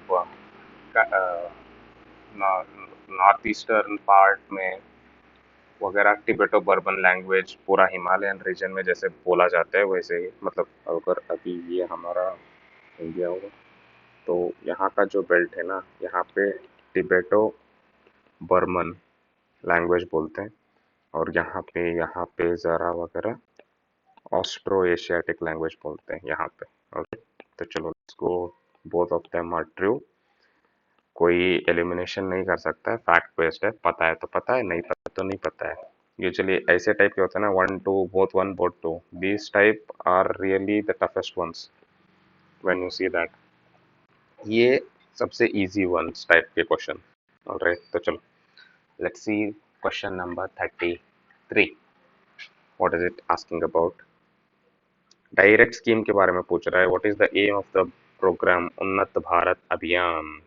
S1: नॉर्थ ईस्टर्न पार्ट में वगैरह टिबेटो बर्बन लैंग्वेज पूरा Himalayan region में जैसे बोला जाता है वैसे ही. मतलब अगर अभी ये हमारा इंडिया होगा तो यहाँ का जो बेल्ट है ना, यहाँ पे टिबेटो बर्मन लैंग्वेज बोलते हैं. और यहाँ पे ज़रा वगैरह ऑस्ट्रो एशियाटिक लैंग्वेज बोलते हैं यहाँ पे. ओके, तो चलो let's go. Both of them are true. कोई एलिमिनेशन नहीं कर सकता है. फैक्ट बेस्ड है. पता है तो पता है, नहीं पता तो नहीं पता है. यूजुअली ऐसे टाइप के होते हैं ना, 1 2 both 1 both 2. These type are really the toughest ones when you see that. ये सबसे इजी वंस टाइप के क्वेश्चन. ऑलराइट, तो चलो let's see question number 33. What is it asking about? Direct scheme के बारे में पूछ रहा है. What is the aim of the programme Unnat Bharat Abhiyan?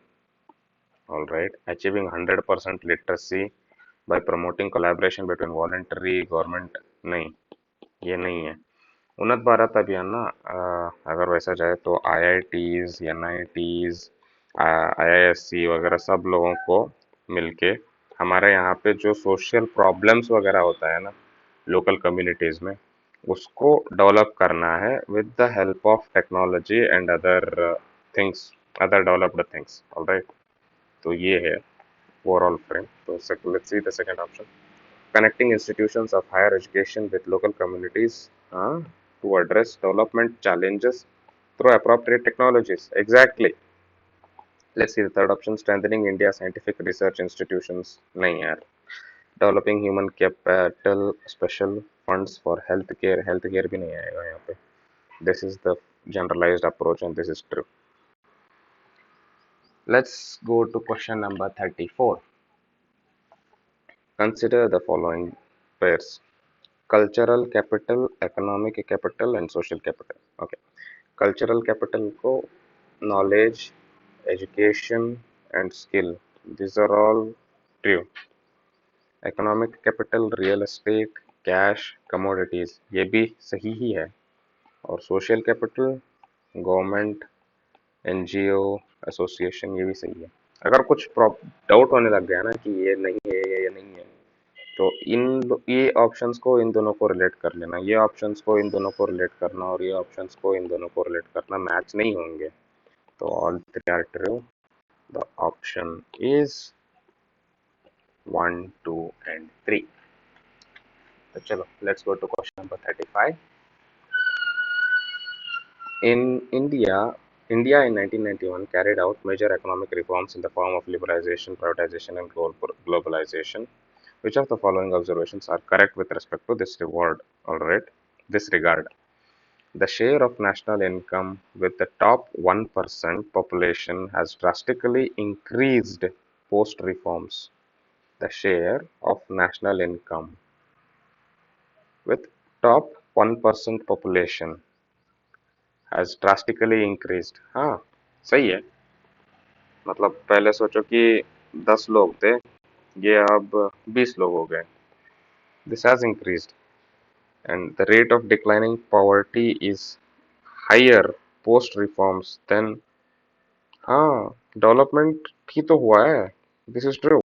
S1: Alright, achieving 100% literacy by promoting collaboration between voluntary government. नहीं, ये नहीं है. उन्नत भारत अभियान ना, अगर वैसा जाए तो IITs, NITs, IISC वगैरह सब लोगों को मिलके हमारे यहाँ पे जो सोशल प्रॉब्लम्स वगैरह होता है ना लोकल कम्युनिटीज़ में, उसको डेवलप करना है with the help of technology and other things, other developed things. Alright, तो ये है ओवरऑल फ्रेम. तो let's see the second option. Connecting institutions of higher education with local communities to address development challenges through appropriate technologies. Exactly. Let's see the third option. Strengthening India's scientific research institutions. नहीं यार. Developing human capital, special funds for healthcare. Healthcare भी नहीं आएगा यहाँ पे. This is the generalized approach and this is true. Let's go to question number 34. Consider the following pairs. Cultural capital, economic capital and social capital. Okay, cultural capital को knowledge, education and skill, these are all true. Economic capital real estate, cash, commodities, ये भी सही ही है. और social capital government, NGO, association, ये भी सही है. अगर कुछ डाउट होने लग गया ना कि ये नहीं है ये नहीं है, तो ये ऑप्शंस को इन दोनों को रिलेट कर लेना, ये ऑप्शंस को इन दोनों को रिलेट करना और ये ऑप्शंस को इन दोनों को रिलेट करना मैच नहीं होंगे. तो all three are true. The option is 1, 2 and 3. तो चलो let's go to question number 35. In India in 1991 carried out major economic reforms in the form of liberalization, privatization, and globalization. Which of the following observations are correct with respect to this reward? All right, this regard. The share of national income with the top 1% population has drastically increased post reforms. The share of national income with top 1% population has drastically increased. हाँ, सही है. मतलब पहले सोचो कि 10 लोग थे, ये अब 20 लोग हो गए. This has increased and the rate of declining poverty is higher post reforms than. हाँ, डेवलपमेंट ही तो हुआ है. This is true.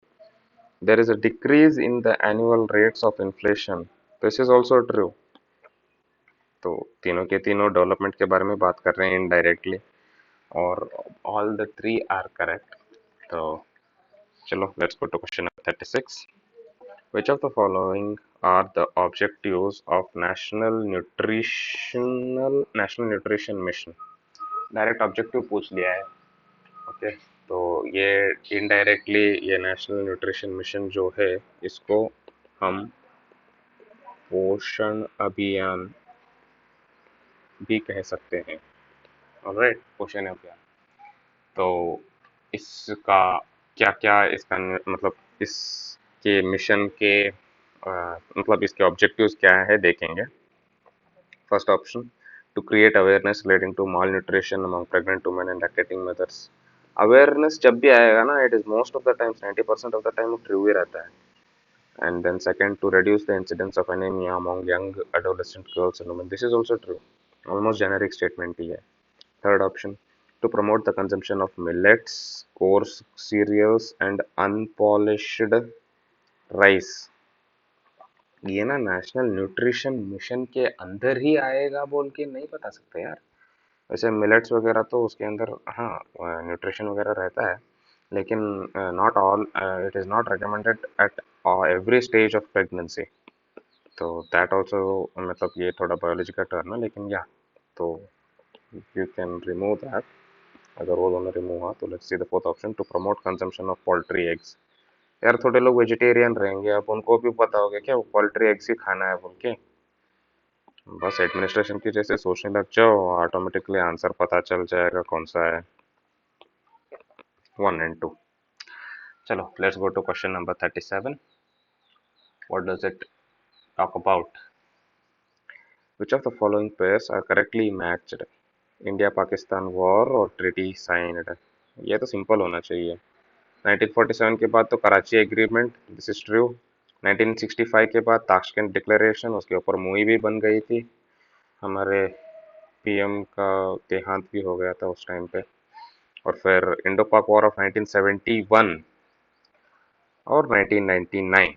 S1: There is a decrease in the annual rates of inflation. This is also true. तो तीनों के तीनों development के बारे में बात कर रहे हैं इनडायरेक्टली, और all the three are correct. तो चलो let's go to question number 36. Which of the following are the objectives of National Nutrition Mission? Direct objective पूछ लिया है. ओके, तो ये इनडायरेक्टली ये नेशनल न्यूट्रिशन मिशन जो है, इसको हम पोषण अभियान भी कह सकते हैं. ऑलराइट, पोषण अभियान. तो इसका क्या क्या इसका मतलब इसके मिशन के मतलब इसके ऑब्जेक्टिव्स क्या है देखेंगे. First option, to create awareness relating to malnutrition among pregnant women and lactating mothers. Awareness जब भी आएगा ना, it is most of the times 90% of the time true ही रहता है. And then second, to reduce the incidence of anaemia among young adolescent girls and women. This is also true. Almost generic statement ही है. Third option, to promote the consumption of millets, coarse cereals and unpolished rice. ये ना national nutrition mission के अंदर ही आएगा बोल के नहीं बता सकते यार. वैसे मिलेट्स वगैरह तो उसके अंदर हाँ न्यूट्रिशन वगैरह रहता है, लेकिन not all, it is not recommended at every stage of pregnancy. तो दैट ऑल्सो मतलब ये थोड़ा बायोलॉजी का टर्म है, लेकिन या तो यू कैन रिमूव दैट. अगर वो दोनों रिमूव हुआ तो let's see the fourth option, to promote consumption of poultry eggs. यार थोड़े लोग वेजिटेरियन रहेंगे, अब उनको भी पता होगा क्या वो पोल्ट्री एग्स ही खाना है बोल के. बस एडमिनिस्ट्रेशन की जैसे सोचने लग जाओ, ऑटोमेटिकली आंसर पता चल जाएगा कौन सा है. 1 and 2. चलो let's go to question number 37. What does it talk about? Which of the following pairs are correctly matched? India Pakistan war और ट्रीटी साइंड. ये तो सिंपल होना चाहिए. 1947 के बाद तो Karachi agreement, this is true. 1965 के बाद ताशकंद डिक्लेरेशन, उसके ऊपर मूवी भी बन गई थी. हमारे पीएम का देहांत भी हो गया था उस टाइम पे. और फिर इंडो पाक वॉर ऑफ 1971 और 1999.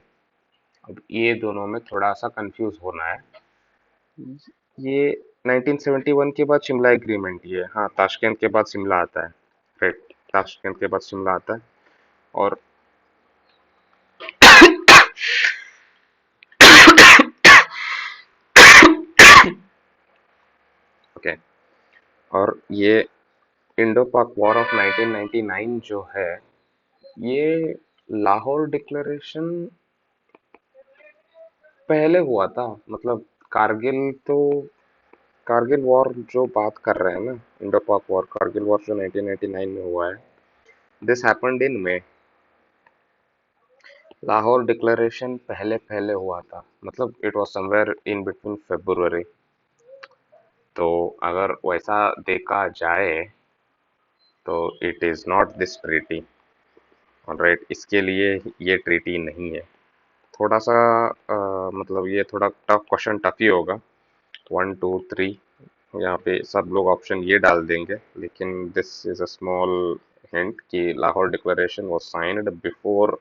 S1: अब ये दोनों में थोड़ा सा कंफ्यूज होना है. ये 1971 के बाद शिमला एग्रीमेंट, ये हाँ ताशकंद के बाद शिमला आता है. राइट, ताशकंद के बाद शिमला आता है. और ओके, और ये इंडो पाक वॉर ऑफ 1999 जो है, ये लाहौर डिक्लेरेशन पहले हुआ था. मतलब कारगिल तो कारगिल वॉर जो बात कर रहे हैं ना, इंडो पाक वॉर, कारगिल वॉर जो 1999 में हुआ है, this happened in may. Lahore declaration पहले पहले हुआ था, मतलब it was somewhere in between February. तो अगर वैसा देखा जाए तो it is not this treaty. Alright, इसके लिए ये ट्रीटी नहीं है। थोड़ा सा मतलब ये थोड़ा टफ क्वेश्चन, टफ ही होगा। 1 2 3 यहाँ पे सब लोग ऑप्शन ये डाल देंगे, लेकिन this is a small hint कि Lahore declaration was signed before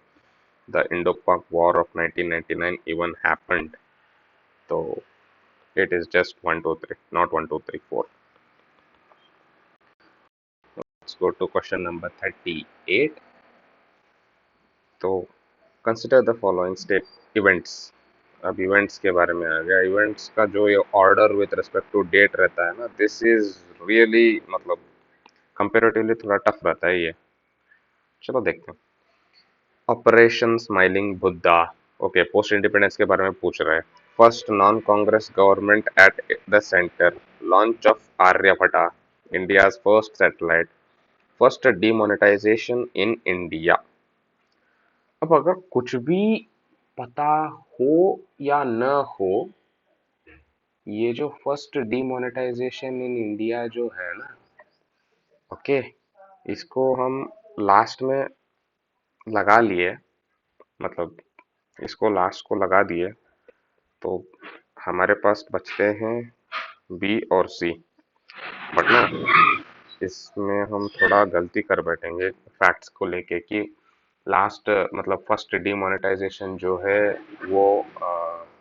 S1: the Indo Pak war of 1999 even happened. So it is just 1 2 3, not 1 2 3 4. Let's go to question number 38. तो consider the following state events. अब events के बारे में आ गया। Events का जो ये order with respect to date रहता है ना, दिस इज रियली मतलब कंपेरेटिवली थोड़ा टफ रहता है ये। चलो देखते हैं। Operation smiling Buddha. Okay, post independence के बारे में पूछ रहा है। First non Congress government at the centre, launch of Aryabhatta, India's first satellite, first demonetisation in India. अब अगर कुछ भी पता हो या न हो, ये जो फर्स्ट डीमोनेटाइजेशन इन इंडिया जो है ना, ओके, इसको हम लास्ट में लगा लिए, मतलब इसको लास्ट को लगा दिए, तो हमारे पास बचते हैं बी और सी। बट ना, इसमें हम थोड़ा गलती कर बैठेंगे फैक्ट्स को लेके कि लास्ट मतलब फर्स्ट डीमोनेटाइजेशन जो है वो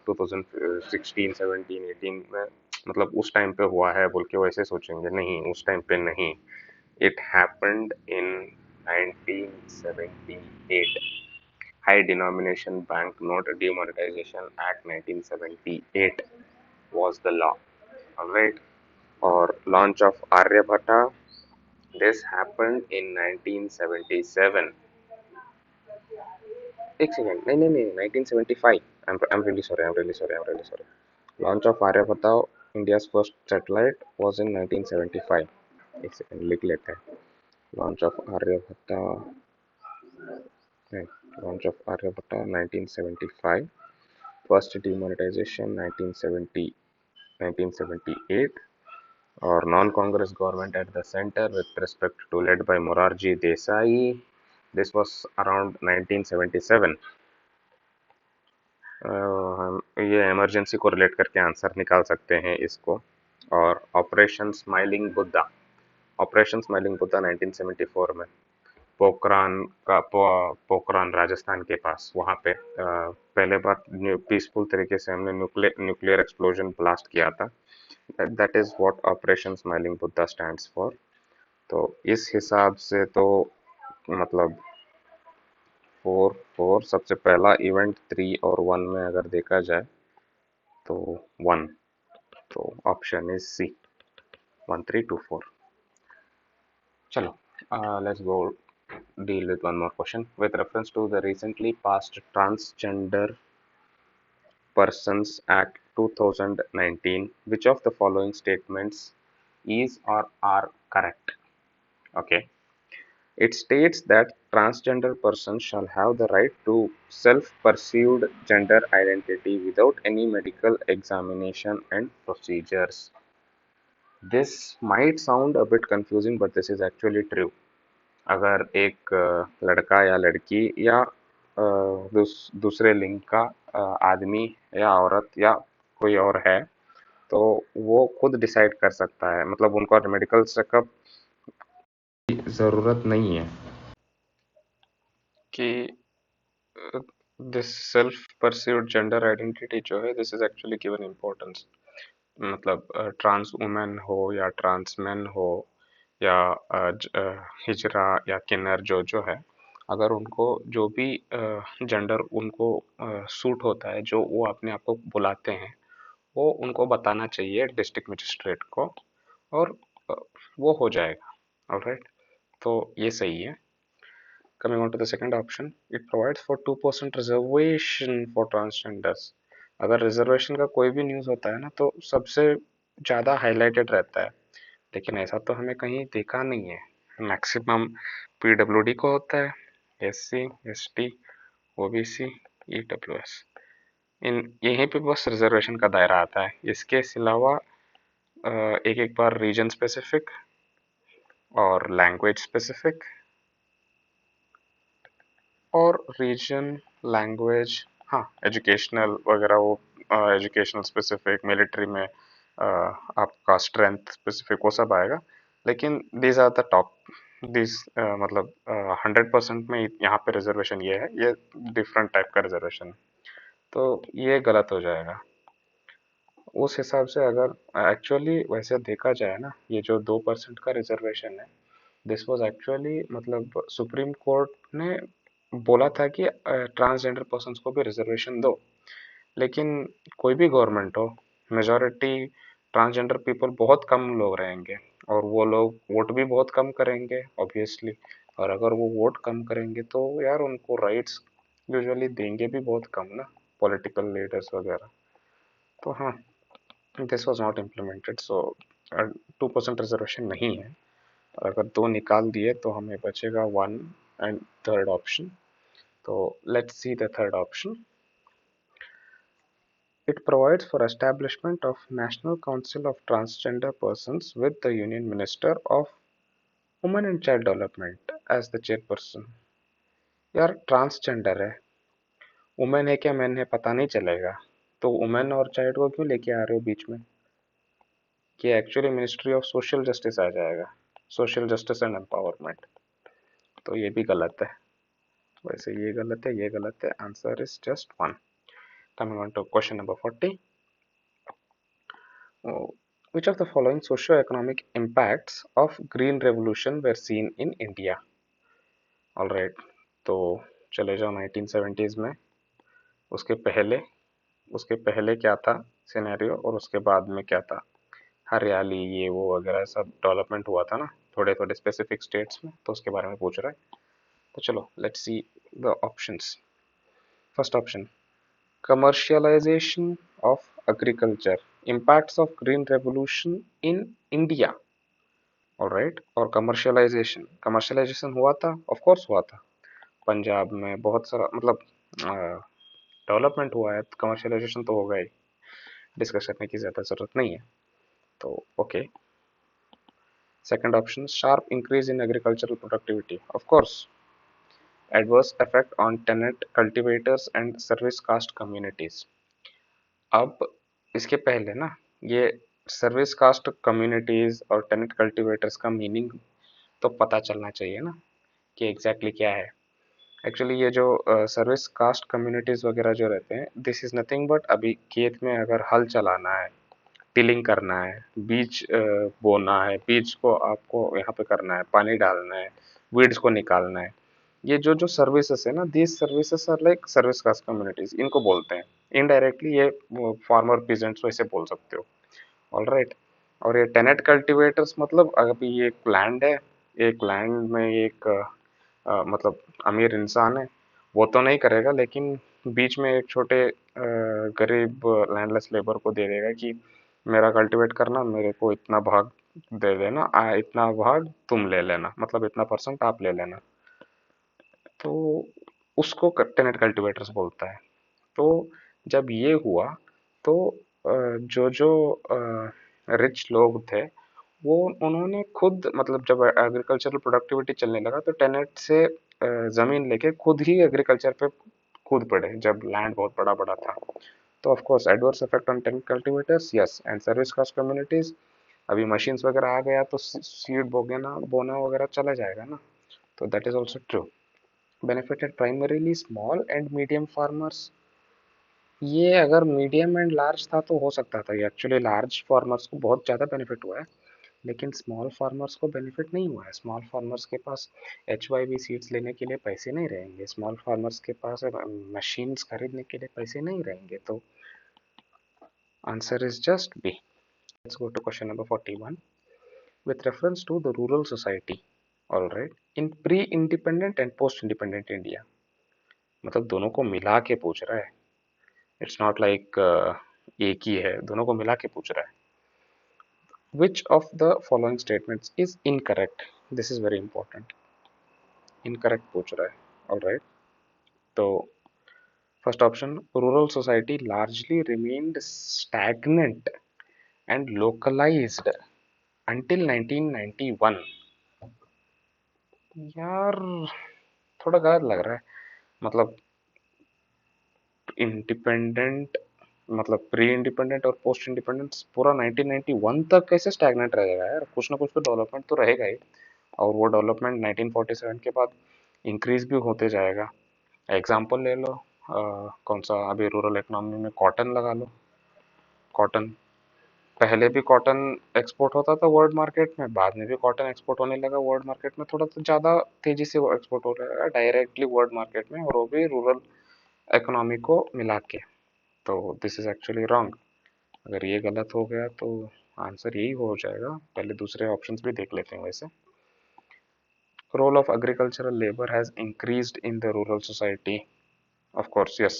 S1: 2016 17 18 में, मतलब उस टाइम पे हुआ है बोल के वैसे सोचेंगे। नहीं, उस टाइम पे नहीं। It happened in 1978। High denomination bank note demonetization act 1978 was the law. Alright. और launch of Aryabhatta, this happened in 1977। एक सेकंड, नहीं नहीं नहीं, 1975। I'm really sorry, I'm really sorry. Launch of Aryabhatta, India's first satellite, was in 1975। एक second लिख लेते हैं। Launch of Aryabhatta, नहीं, launch of Aryabhatta 1975, first demonetization 1978, और non Congress government at the centre with respect to led by Morarji Desai, this was around 1977। हम ये emergency को relate करके आंसर निकाल सकते हैं इसको। और ऑपरेशन स्माइलिंग बुद्धा 1974 में पोखरान राजस्थान के पास, वहाँ पे पहले बार पीसफुल तरीके से हमने न्यूक्लियर एक्सप्लोजन ब्लास्ट किया था। That is what operation smiling Buddha stands for. तो इस हिसाब से तो मतलब 4 4 सबसे पहला इवेंट 3 और 1 में अगर देखा जाए तो 1, तो ऑप्शन इज सी, 1 3 2 4। चलो, let's go deal with one more question. With reference to the recently passed Transgender Persons Act 2019, which of the following statements is or are correct? Okay. It states that transgender persons shall have the right to self-perceived gender identity without any medical examination and procedures. This might sound a bit confusing, but this is actually true. अगर एक लड़का या लड़की या दूसरे लिंग का आदमी या औरत या कोई और है, तो वो खुद डिसाइड कर सकता है, मतलब उनको मेडिकल चेकअप की ज़रूरत नहीं है कि this self perceived gender identity जो है, this is actually given importance. मतलब ट्रांस वुमेन हो या ट्रांस मैन हो या हिजरा या किन्नर जो जो है, अगर उनको जो भी जेंडर उनको सूट होता है, जो वो अपने आप को बुलाते हैं, वो उनको बताना चाहिए डिस्ट्रिक्ट मजिस्ट्रेट को, और अ, वो हो जाएगा। ऑलराइट, तो ये सही है। Coming on to the second option, it provides for 2% reservation for transgenders. अगर रिजर्वेशन का कोई भी न्यूज़ होता है ना, तो सबसे ज़्यादा हाईलाइटेड रहता है, लेकिन ऐसा तो हमें कहीं देखा नहीं है। मैक्सिमम पीडब्ल्यूडी को होता है, एससी एसटी ओबीसी, ईडब्ल्यूएस, इन यहीं पे बस रिजर्वेशन का दायरा आता है। इसके अलावा एक एक बार रीजन स्पेसिफिक और लैंग्वेज स्पेसिफिक और रीजन, लैंग्वेज, हाँ एजुकेशनल वगैरह, वो एजुकेशनल स्पेसिफिक, मिलिट्री में आपका स्ट्रेंथ स्पेसिफिक, वो सब आएगा। लेकिन these are the top, this मतलब 100% में यहाँ पे रिजर्वेशन ये है, ये डिफरेंट टाइप का रिजर्वेशन है, तो ये गलत हो जाएगा। उस हिसाब से अगर एक्चुअली वैसे देखा जाए ना, ये जो 2% का रिजर्वेशन है, दिस वाज एक्चुअली मतलब सुप्रीम कोर्ट ने बोला था कि ट्रांसजेंडर पर्सन्स को भी रिजर्वेशन दो। लेकिन कोई भी गवर्नमेंट हो, मेजॉरिटी ट्रांसजेंडर पीपल बहुत कम लोग रहेंगे, और वो लोग वोट भी बहुत कम करेंगे ऑब्वियसली। और अगर वो वोट कम करेंगे तो यार उनको राइट्स यूजुअली देंगे भी बहुत कम ना, पॉलिटिकल लीडर्स वगैरह। तो हाँ, this was not implemented, so 2% reservation नहीं है। अगर दो निकाल दिए तो हमें बचेगा वन एंड थर्ड ऑप्शन। तो let's see the third option. It provides for establishment of National Council of Transgender Persons with the Union Minister of Women and Child Development as the chairperson। यार transgender है, women है क्या man है पता नहीं चलेगा, तो वुमेन और चाइल्ड को क्यों लेके आ रहे हो बीच में? कि actually ministry of social justice आ जाएगा, सोशल जस्टिस एंड एम्पावरमेंट। तो ये भी गलत है, वैसे ये गलत है, ये गलत है, answer is just one. Coming on to question number 40। Which of the following socio-economic impacts of green revolution were seen in India? All right, तो चले जाओ 1970s में। उसके पहले उसके पहले क्या था सिनेरियो, और उसके बाद में क्या था? हरियाली ये वो वगैरह सब डेवलपमेंट हुआ था ना थोड़े थोड़े स्पेसिफिक स्टेट्स में, तो उसके बारे में पूछ रहा है। तो चलो let's see the options. First option, commercialization of agriculture, impacts of green revolution in India। Alright, और कमर्शियलाइजेशन हुआ था, ऑफ कोर्स हुआ था। पंजाब में बहुत सारा मतलब डेवलपमेंट हुआ है, कमर्शियलाइजेशन तो होगा ही, डिस्कस करने की ज़्यादा ज़रूरत नहीं है। तो okay. Second option, sharp increase in agricultural productivity, of course. Adverse effect on tenant cultivators and service caste communities. अब इसके पहले ना, ये सर्विस कास्ट कम्युनिटीज और टेनेंट कल्टिवेटर्स का मीनिंग तो पता चलना चाहिए ना कि एग्जैक्टली क्या है। एक्चुअली ये जो सर्विस कास्ट कम्युनिटीज वगैरह जो रहते हैं, दिस इज नथिंग बट अभी खेत में अगर हल चलाना है, टिलिंग करना है, बीज बोना है, बीज को आपको यहाँ पे करना है, पानी डालना है, वीड्स को निकालना है, ये जो जो सर्विसेज है ना, these services are like service caste communities, इनको बोलते हैं। इनडायरेक्टली ये फार्मर पीजेंट्स वैसे बोल सकते हो। All right. और ये टेनेट कल्टिवेटर्स मतलब अभी ये एक लैंड है, एक लैंड में एक मतलब अमीर इंसान है, वो तो नहीं करेगा, लेकिन बीच में एक छोटे गरीब लैंडलेस लेबर को दे देगा कि मेरा कल्टीवेट करना, मेरे को इतना भाग दे देना, इतना भाग तुम ले लेना, मतलब इतना परसेंट आप ले लेना। तो उसको टेनेट कल्टीवेटर्स बोलता है। तो जब ये हुआ तो जो जो रिच लोग थे, वो उन्होंने खुद मतलब जब एग्रीकल्चरल प्रोडक्टिविटी चलने लगा तो टेनेट से जमीन लेके खुद ही एग्रीकल्चर पे कूद पड़े, जब लैंड बहुत बड़ा बड़ा था। तो of course adverse effect on tenant cultivators, yes, and service caste communities. अभी मशीन्स वगैरह आ गया तो सीड बोना बोना वगैरह चला जाएगा ना, तो that is also true. Benefited primarily small and medium farmers, ये अगर मीडियम एंड लार्ज था तो हो सकता था, ये एक्चुअली लार्ज फार्मर्स को बहुत ज़्यादा बेनिफिट हुआ है, लेकिन स्मॉल फार्मर्स को बेनिफिट नहीं हुआ है। स्मॉल फार्मर्स के पास HYV सीड्स लेने के लिए पैसे नहीं रहेंगे, स्मॉल फार्मर्स के पास मशीन्स खरीदने के लिए पैसे नहीं रहेंगे, तो answer is just B. Let's go to question number 41। With reference to the rural society, all right, in pre independent and post independent India, मतलब दोनों को मिला के पूछ रहा है, इट्स नॉट लाइक एक ही है, दोनों को मिला के पूछ रहा है। Which of the following statements is incorrect? This is very important. Incorrect पूछ रहा है, all right? तो First option, rural society largely remained stagnant and localized until 1991. यार थोड़ा गलत लग रहा है, मतलब इंडिपेंडेंट, मतलब प्री इंडिपेंडेंट और पोस्ट इंडिपेंडेंस पूरा 1991 तक कैसे स्टैग्नेंट रहेगा यार, कुछ ना कुछ तो डेवलपमेंट तो रहेगा ही। और वो डेवलपमेंट 1947 के बाद इंक्रीज भी होते जाएगा। एग्जाम्पल ले लो, कौन सा अभी रूरल इकोनॉमी में कॉटन लगा लो। कॉटन, पहले भी कॉटन एक्सपोर्ट होता था वर्ल्ड मार्केट में, बाद में भी कॉटन एक्सपोर्ट होने लगा वर्ल्ड मार्केट में, थोड़ा तो ज़्यादा तेजी से वो एक्सपोर्ट हो रहा है डायरेक्टली वर्ल्ड मार्केट में, और वो भी रूरल इकोनॉमी को मिला के। तो दिस इज एक्चुअली रॉन्ग। अगर ये गलत हो गया तो आंसर यही हो जाएगा। पहले दूसरे ऑप्शंस भी देख लेते हैं वैसे। Role of agricultural labour has increased in the rural society. Of course yes,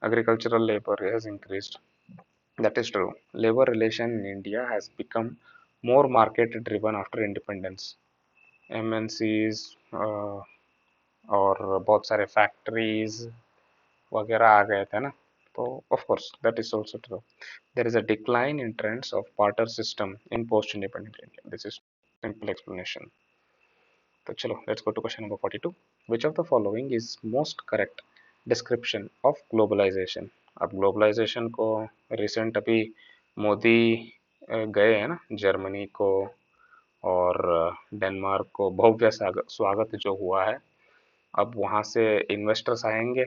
S1: agricultural labor has increased. That is true. Labor relation in India has become more market driven after independence. MNCs और बहुत सारे factories वगैरह आ गए थे ना, तो of course that is also true. There is a decline in trends of barter system in post independent India. This is simple explanation. तो चलो let's go to question number 42। Which of the following is most correct description of globalisation. अब globalisation को recent अभी मोदी गए हैं ना Germany को, और डेनमार्क को भव्य स्वागत जो हुआ है। अब वहाँ से इन्वेस्टर्स आएंगे,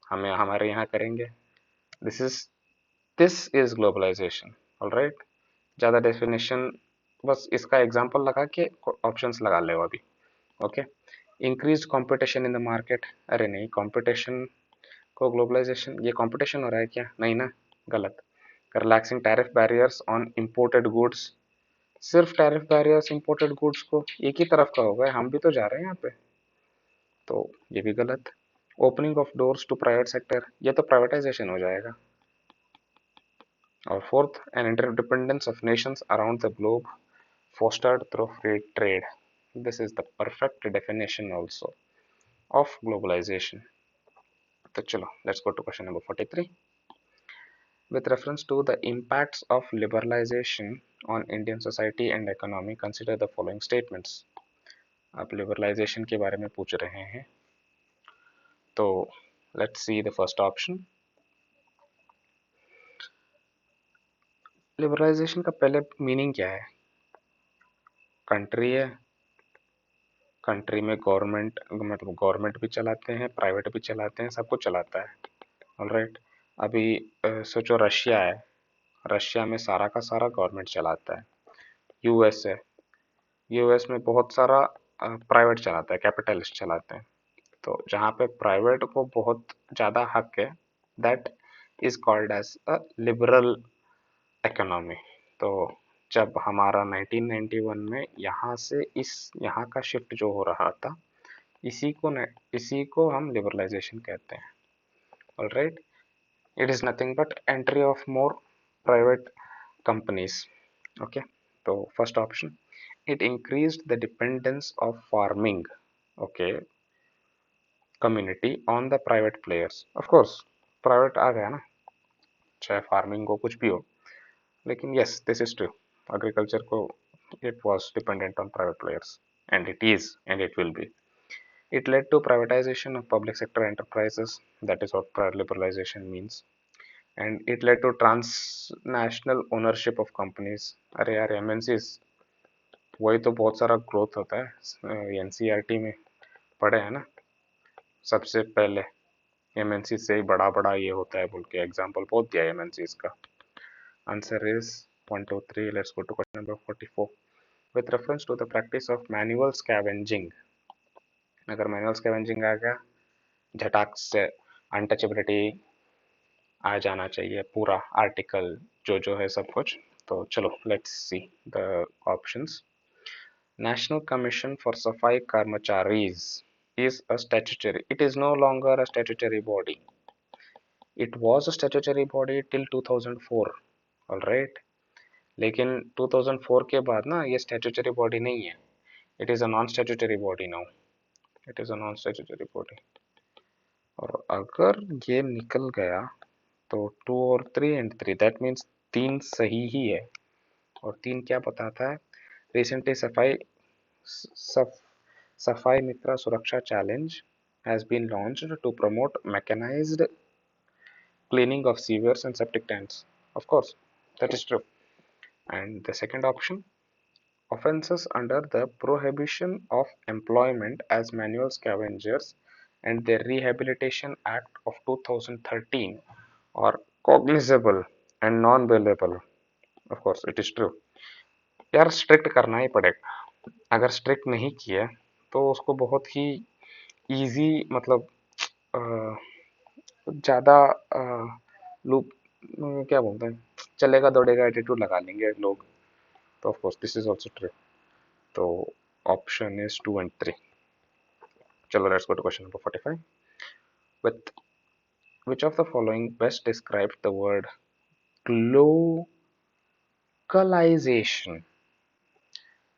S1: हमें हमारे यहाँ करेंगे। This is this is globalisation. Alright, ज़्यादा डेफिनेशन, बस इसका एग्जांपल लगा के ऑप्शंस लगा ले अभी। Okay, increase competition in the market. अरे नहीं, कंपटीशन को ग्लोबलाइजेशन, ये कंपटीशन हो रहा है क्या? नहीं ना, गलत। Relaxing tariff barriers on imported goods. सिर्फ टैरिफ बैरियर्स इंपोर्टेड गुड्स को एक ही तरफ का होगा, हम भी तो जा रहे हैं यहाँ पे, तो ये भी गलत। Opening of doors to private sector, ये तो प्राइवेटाइजेशन हो जाएगा। और fourth, an interdependence of nations around the globe fostered through free trade. This is the perfect definition also of globalization. तो चलो let's go to question number 43. With reference to the impacts of liberalization on Indian society and economy, consider the following statements. आप liberalization के बारे में पूछ रहे हैं, तो let's see the first option. Liberalization का पहले मीनिंग क्या है? कंट्री है, कंट्री में गवर्नमेंट, मतलब गवर्नमेंट भी चलाते हैं, प्राइवेट भी चलाते हैं, सब कुछ चलाता है। ऑलराइट, अभी सोचो रशिया है, रशिया में सारा का सारा गवर्नमेंट चलाता है। यूएस है, यूएस में बहुत सारा प्राइवेट चलाता है, कैपिटलिस्ट चलाते हैं। तो जहाँ पे प्राइवेट को बहुत ज़्यादा हक है, that is called as a liberal economy. तो जब हमारा 1991 में यहाँ से इस यहाँ का शिफ्ट जो हो रहा था, इसी को हम लिबरलाइजेशन कहते हैं। Alright, it is nothing but entry of more private companies. Okay, so first option, it increased the dependence of farming, okay, community on the private players. Of course private आ गया ना, चाहे फार्मिंग को कुछ भी हो, लेकिन yes this is true, agriculture को it was dependent on private players, and it is and it will be. It led to privatization of public sector enterprises, that is what liberalization means. And it led to transnational ownership of companies. अरे यार MNCs, वही तो बहुत सारा growth होता है, NCERT में पढ़े हैं ना, सबसे पहले एमएनसी से ही बड़ा बड़ा ये होता है बोल के एग्जाम्पल बहुत दिया है एमएनसीज का। Answer is 1 2 3। Let's go to question number 44। With reference to the practice of manual scavenging. अगर मैनुअल स्कैवेंजिंग आ गया, झटाक से अनटचेबिलिटी आ जाना चाहिए, पूरा आर्टिकल जो है सब कुछ। तो चलो let's see the options. National commission for सफाई कर्मचारीज is a statutory, it is no longer a statutory body. It was a statutory body till 2004. all right, लेकिन 2004 के बाद ना ये statutory body नहीं है, it is a non statutory body now, it is a non statutory body. और अगर ये निकल गया तो 2 और 3 दैट मीन्स 3 सही ही है। और 3 क्या बताता है? रिसेंटली सफ, सफाई मित्रा सुरक्षा challenge has been launched to promote mechanized cleaning of sewers and septic tanks. Of course, that is true. And the second option, offences under the Prohibition of Employment as Manual Scavengers and the Rehabilitation Act of 2013 are cognizable and non-bailable. Of course, it is true. यार strict करना ही पड़ेगा। अगर strict नहीं किया तो उसको बहुत ही easy, मतलब ज़्यादा लूप, क्या बोलते हैं, चलेगा दौड़ेगा एटीट्यूड लगा लेंगे लोग। तो of course this is also true. तो ऑप्शन इज 2 and 3। चलो let's go to question number 45। With which of the following best describes the word globalization?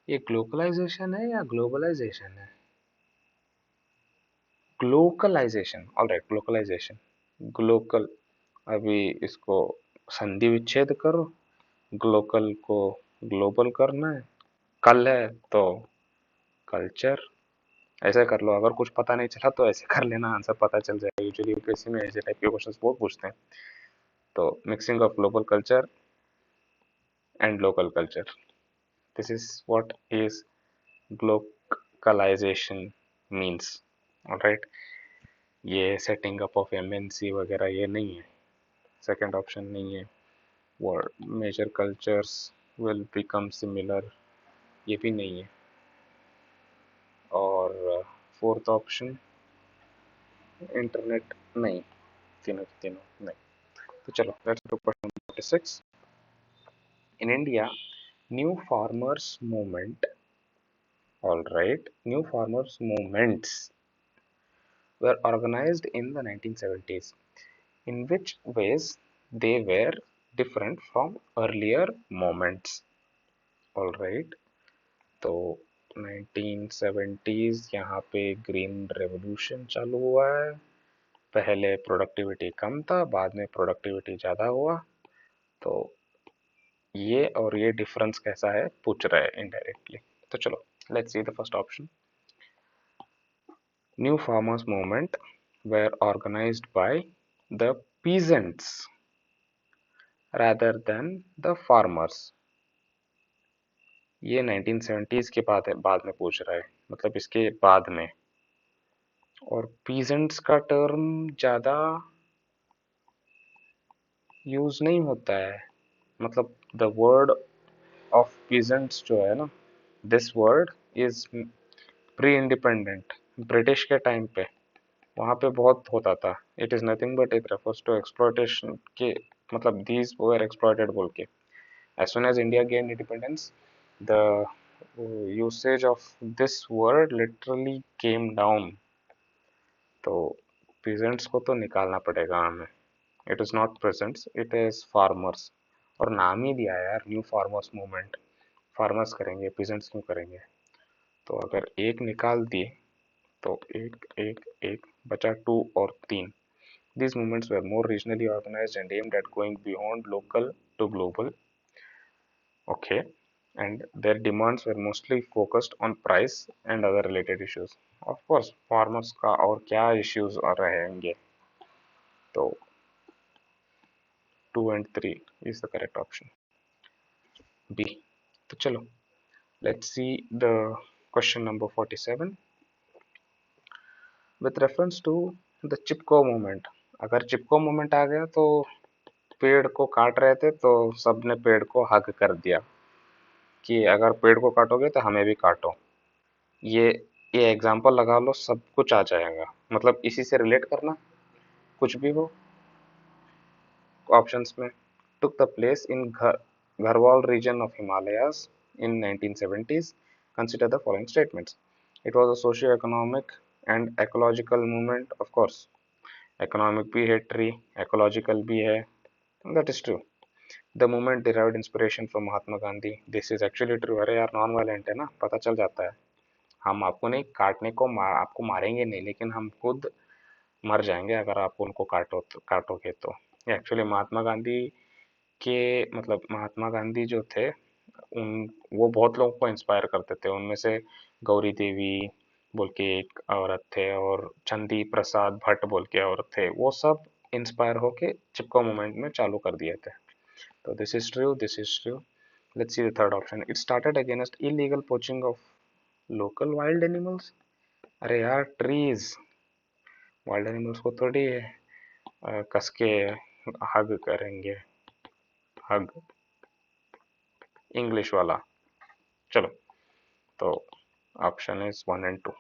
S1: ये ग्लोकलाइजेशन है या ग्लोबलाइजेशन है? ग्लोकलाइजेशन, ऑलराइट, ग्लोकलाइजेशन, ग्लोकल। अभी इसको संधि विच्छेद करो, ग्लोकल को ग्लोबल करना है, कल है तो कल्चर, ऐसे कर लो। अगर कुछ पता नहीं चला तो ऐसे कर लेना, आंसर पता चल जाएगा। यूजुअली यूपीएससी में ऐसे टाइप के क्वेश्चंस बहुत पूछते हैं। तो mixing of global culture and local culture, this is what is glocalisation means. Alright, ये सेटिंग अप ऑफ एमएनसी वगैरह ये नहीं है, सेकंड ऑप्शन नहीं है। World major cultures will become similar, ये भी नहीं है। और फोर्थ ऑप्शन इंटरनेट नहीं, तीनों तीनों नहीं। तो चलो let's do question 46। In India, new farmers movement, all right, new farmers movements were organized in the 1970s. In which ways they were different from earlier movements? All right, तो 1970s यहाँ पे green revolution चालू हुआ है। पहले productivity कम था, बाद में प्रोडक्टिविटी ज़्यादा हुआ। तो ये और ये डिफरेंस कैसा है पूछ रहा है इनडायरेक्टली। तो चलो let's see the first option. New farmers movement were organized by the peasants rather than the farmers। ये 1970s के बाद में पूछ रहा है, मतलब इसके बाद में। और पीजेंट्स का टर्म ज़्यादा यूज नहीं होता है, मतलब द वर्ड ऑफ पीजेंट्स जो है ना, this word is pre independent, British के टाइम पे वहाँ पे बहुत होता था। It is nothing but it refers to exploitation के, मतलब दीज वर एक्सप्लॉयटेड बोल के। As soon as India gain independence, the usage of this word literally came down. तो पीजेंट्स को तो निकालना पड़ेगा हमें। It is not presents, it is farmers. और नाम ही दिया है यार, न्यू फार्मर्स मूवमेंट। फार्मर्स करेंगे, पीजेंट्स क्यों करेंगे? तो अगर एक निकाल दिए तो एक एक एक बचा 2 और 3। These movements were more regionally organized and aimed at going beyond local to global. Okay. And their demands were mostly focused on price and other related issues. Of course, farmers का और क्या issues आ रहेंगे? तो 2 and 3 is the correct option. B. तो चलो, let's see the question number 47. With reference to the Chipko movement, अगर चिपको movement आ गया तो पेड़ को काट रहे थे तो सबने पेड़ को हग कर दिया कि अगर पेड़ को काटोगे तो हमें भी काटो। ये ये एग्जाम्पल लगा लो, सब कुछ आ जाएगा, मतलब इसी से रिलेट करना कुछ भी हो। ऑप्शंस में took the place in Garhwal region of Himalayas in 1970s. Consider the following statements. It was a socio-economic and ecological movement. Of course, economic भी है ट्री, ecological भी है, that is true. The movement derived inspiration from Mahatma Gandhi. This is actually true. अरे यार non violent है ना, पता चल जाता है। हम आपको नहीं काटने को आपको मारेंगे नहीं, लेकिन हम खुद मर जाएंगे अगर आप उनको काटोगे तो। एक्चुअली महात्मा गांधी के मतलब महात्मा गांधी जो थे उन वो बहुत लोगों को इंस्पायर करते थे। उनमें से गौरी देवी बोल के एक औरत थे और चंदी प्रसाद भट्ट बोल के औरत थे, वो सब इंस्पायर होके चिपको मूवमेंट में चालू कर दिए थे। तो this is true, this is true. Let's see the third option, it started against illegal poaching of local wild animals. अरे यार, ट्रीज वाइल्ड एनिमल्स को थोड़ी कस के हग करेंगे, हग इंग्लिश वाला। चलो, तो option is 1 and 2।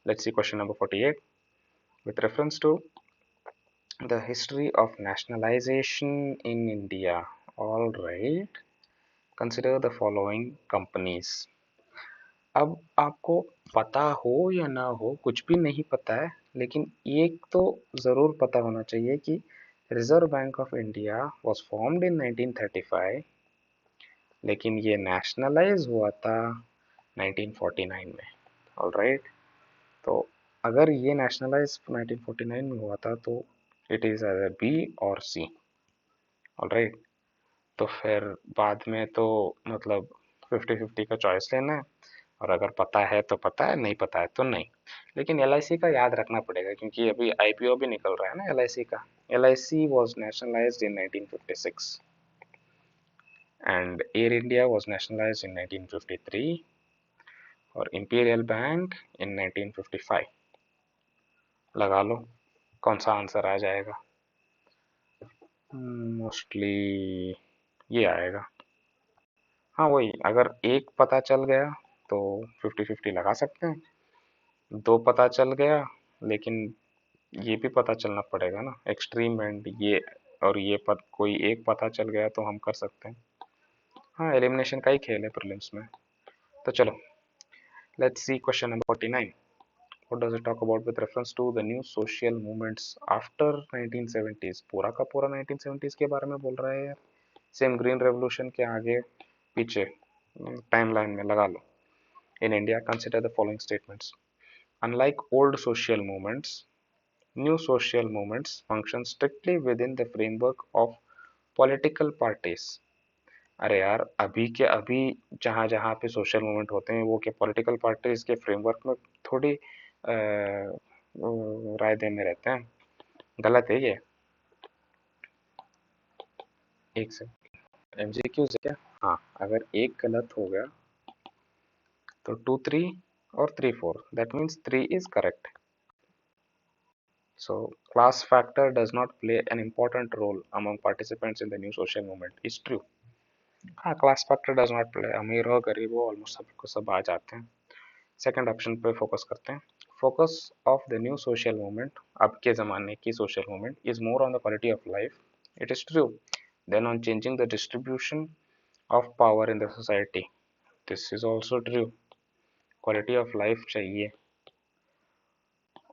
S1: Let's see question number 48। With reference to the history of nationalization in India, all right, consider the following companies। अब आपको पता हो या ना हो, कुछ भी नहीं पता है, लेकिन एक तो जरूर पता होना चाहिए कि reserve bank of India was formed in 1935, लेकिन ये नेशनलाइज हुआ था 1949 में। ऑल राइट, तो अगर ये नेशनलाइज 1949 में हुआ था तो इट इज बी और सी। ऑल राइट, तो फिर बाद में तो मतलब 50-50 का चॉइस लेना है, और अगर पता है तो पता है, नहीं पता है तो नहीं। लेकिन एलआईसी का याद रखना पड़ेगा क्योंकि अभी आईपीओ भी निकल रहा है ना एलआईसी का। LIC was nationalised in 1956 and Air India was nationalised in 1953 और इंपीरियल बैंक इन 1955। लगा लो कौन सा आंसर आ जाएगा। मोस्टली ये आएगा। हाँ वही, अगर एक पता चल गया तो 50-50 लगा सकते हैं। दो पता चल गया, लेकिन ये भी पता चलना पड़ेगा ना एक्सट्रीम एंड ये, और ये कोई एक पता चल गया तो हम कर सकते हैं। हाँ, एलिमिनेशन का ही खेल है प्रीलिम्स में। तो चलो, let's see question number 49। What does it talk about with reference to the new social movements after 1970s। पूरा का पूरा 1970s के बारे में बोल रहा है यार। सेम ग्रीन रेवोल्यूशन के आगे पीछे टाइमलाइन में लगा लो। In India consider the following statements. Unlike old social movements, new social movements function strictly within the framework of political parties। अरे यार, अभी के अभी जहाँ जहाँ पे सोशल मूवमेंट होते हैं वो क्या पॉलिटिकल पार्टीज के फ्रेमवर्क में थोड़ी राय देने रहते हैं। गलत है ये। एक से एमसीक्यू से क्या, हाँ अगर एक गलत हो गया तो 2-3 और 3-4, that means 3 is correct. So, class factor does not play an important role among participants in the new social movement is true। हाँ, class factor does not play, अमीर हो गरीब हो ऑलमोस्ट सबको सब आ जाते हैं। सेकंड ऑप्शन पे फोकस करते हैं। Focus of the new social movement, अब के ज़माने की social movement, is more on the quality of life, it is true, then on changing the distribution of power in the society, this is also true, quality of life चाहिए।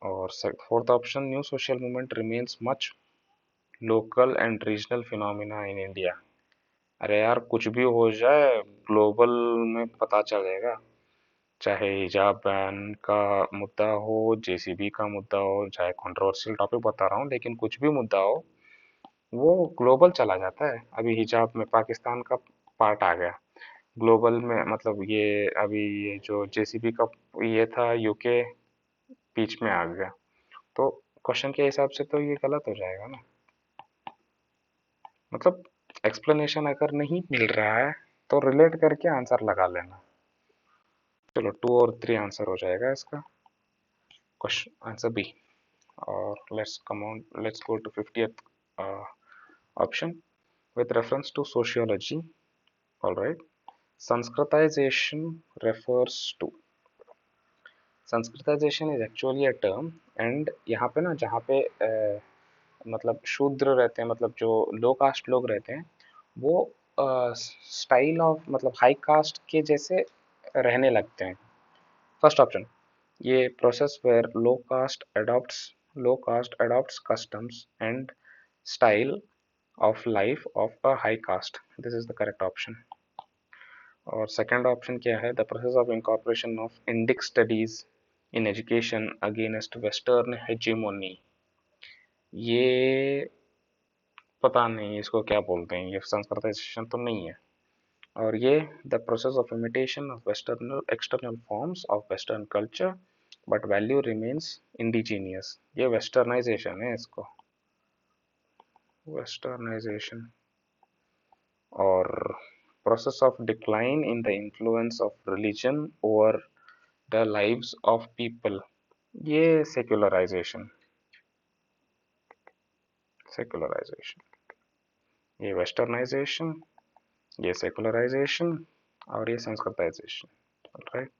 S1: और fourth option, new social movement remains much local and regional phenomena in India. अरे यार, कुछ भी हो जाए global में पता चलेगा, चाहे हिजाब बैन का मुद्दा हो, जेसीबी का मुद्दा हो, चाहे कंट्रोवर्शियल टॉपिक बता रहा हूँ, लेकिन कुछ भी मुद्दा हो वो ग्लोबल चला जाता है। अभी हिजाब में पाकिस्तान का पार्ट आ गया ग्लोबल में, मतलब ये अभी ये जो जेसीबी का ये था यूके बीच में आ गया, तो क्वेश्चन के हिसाब से तो ये गलत हो जाएगा ना। मतलब एक्सप्लेनेशन अगर नहीं मिल रहा है तो रिलेट करके आंसर लगा लेना। चलो 2 और 3 आंसर हो जाएगा इसका, क्वेश्चन आंसर बी। और let's go to 50th option. with reference to sociology, all right, sanskritization refers to, sanskritization is actually a term, and यहाँ पे ना जहाँ पे मतलब शूद्र रहते हैं, मतलब जो लो कास्ट लोग रहते हैं, वो स्टाइल ऑफ मतलब हाई कास्ट के जैसे रहने लगते हैं। फर्स्ट ऑप्शन, ये process where low caste adopts customs and style of life of a high caste, this is the correct option। और सेकंड ऑप्शन क्या है, the process of incorporation of Indic studies in education against western hegemony, ये पता नहीं इसको क्या बोलते हैं, ये संस्कृताइजेशन तो नहीं है। और ये the process of imitation of western external forms of western culture but value remains indigenous, ये वेस्टर्नाइजेशन है इसको, वेस्टर्नाइजेशन। और process of decline in the influence of religion over the lives of people, ये सेक्युलराइजेशन, सेक्युलराइजेशन, ये westernisation, ये secularisation और ये Sanskritisation. Right.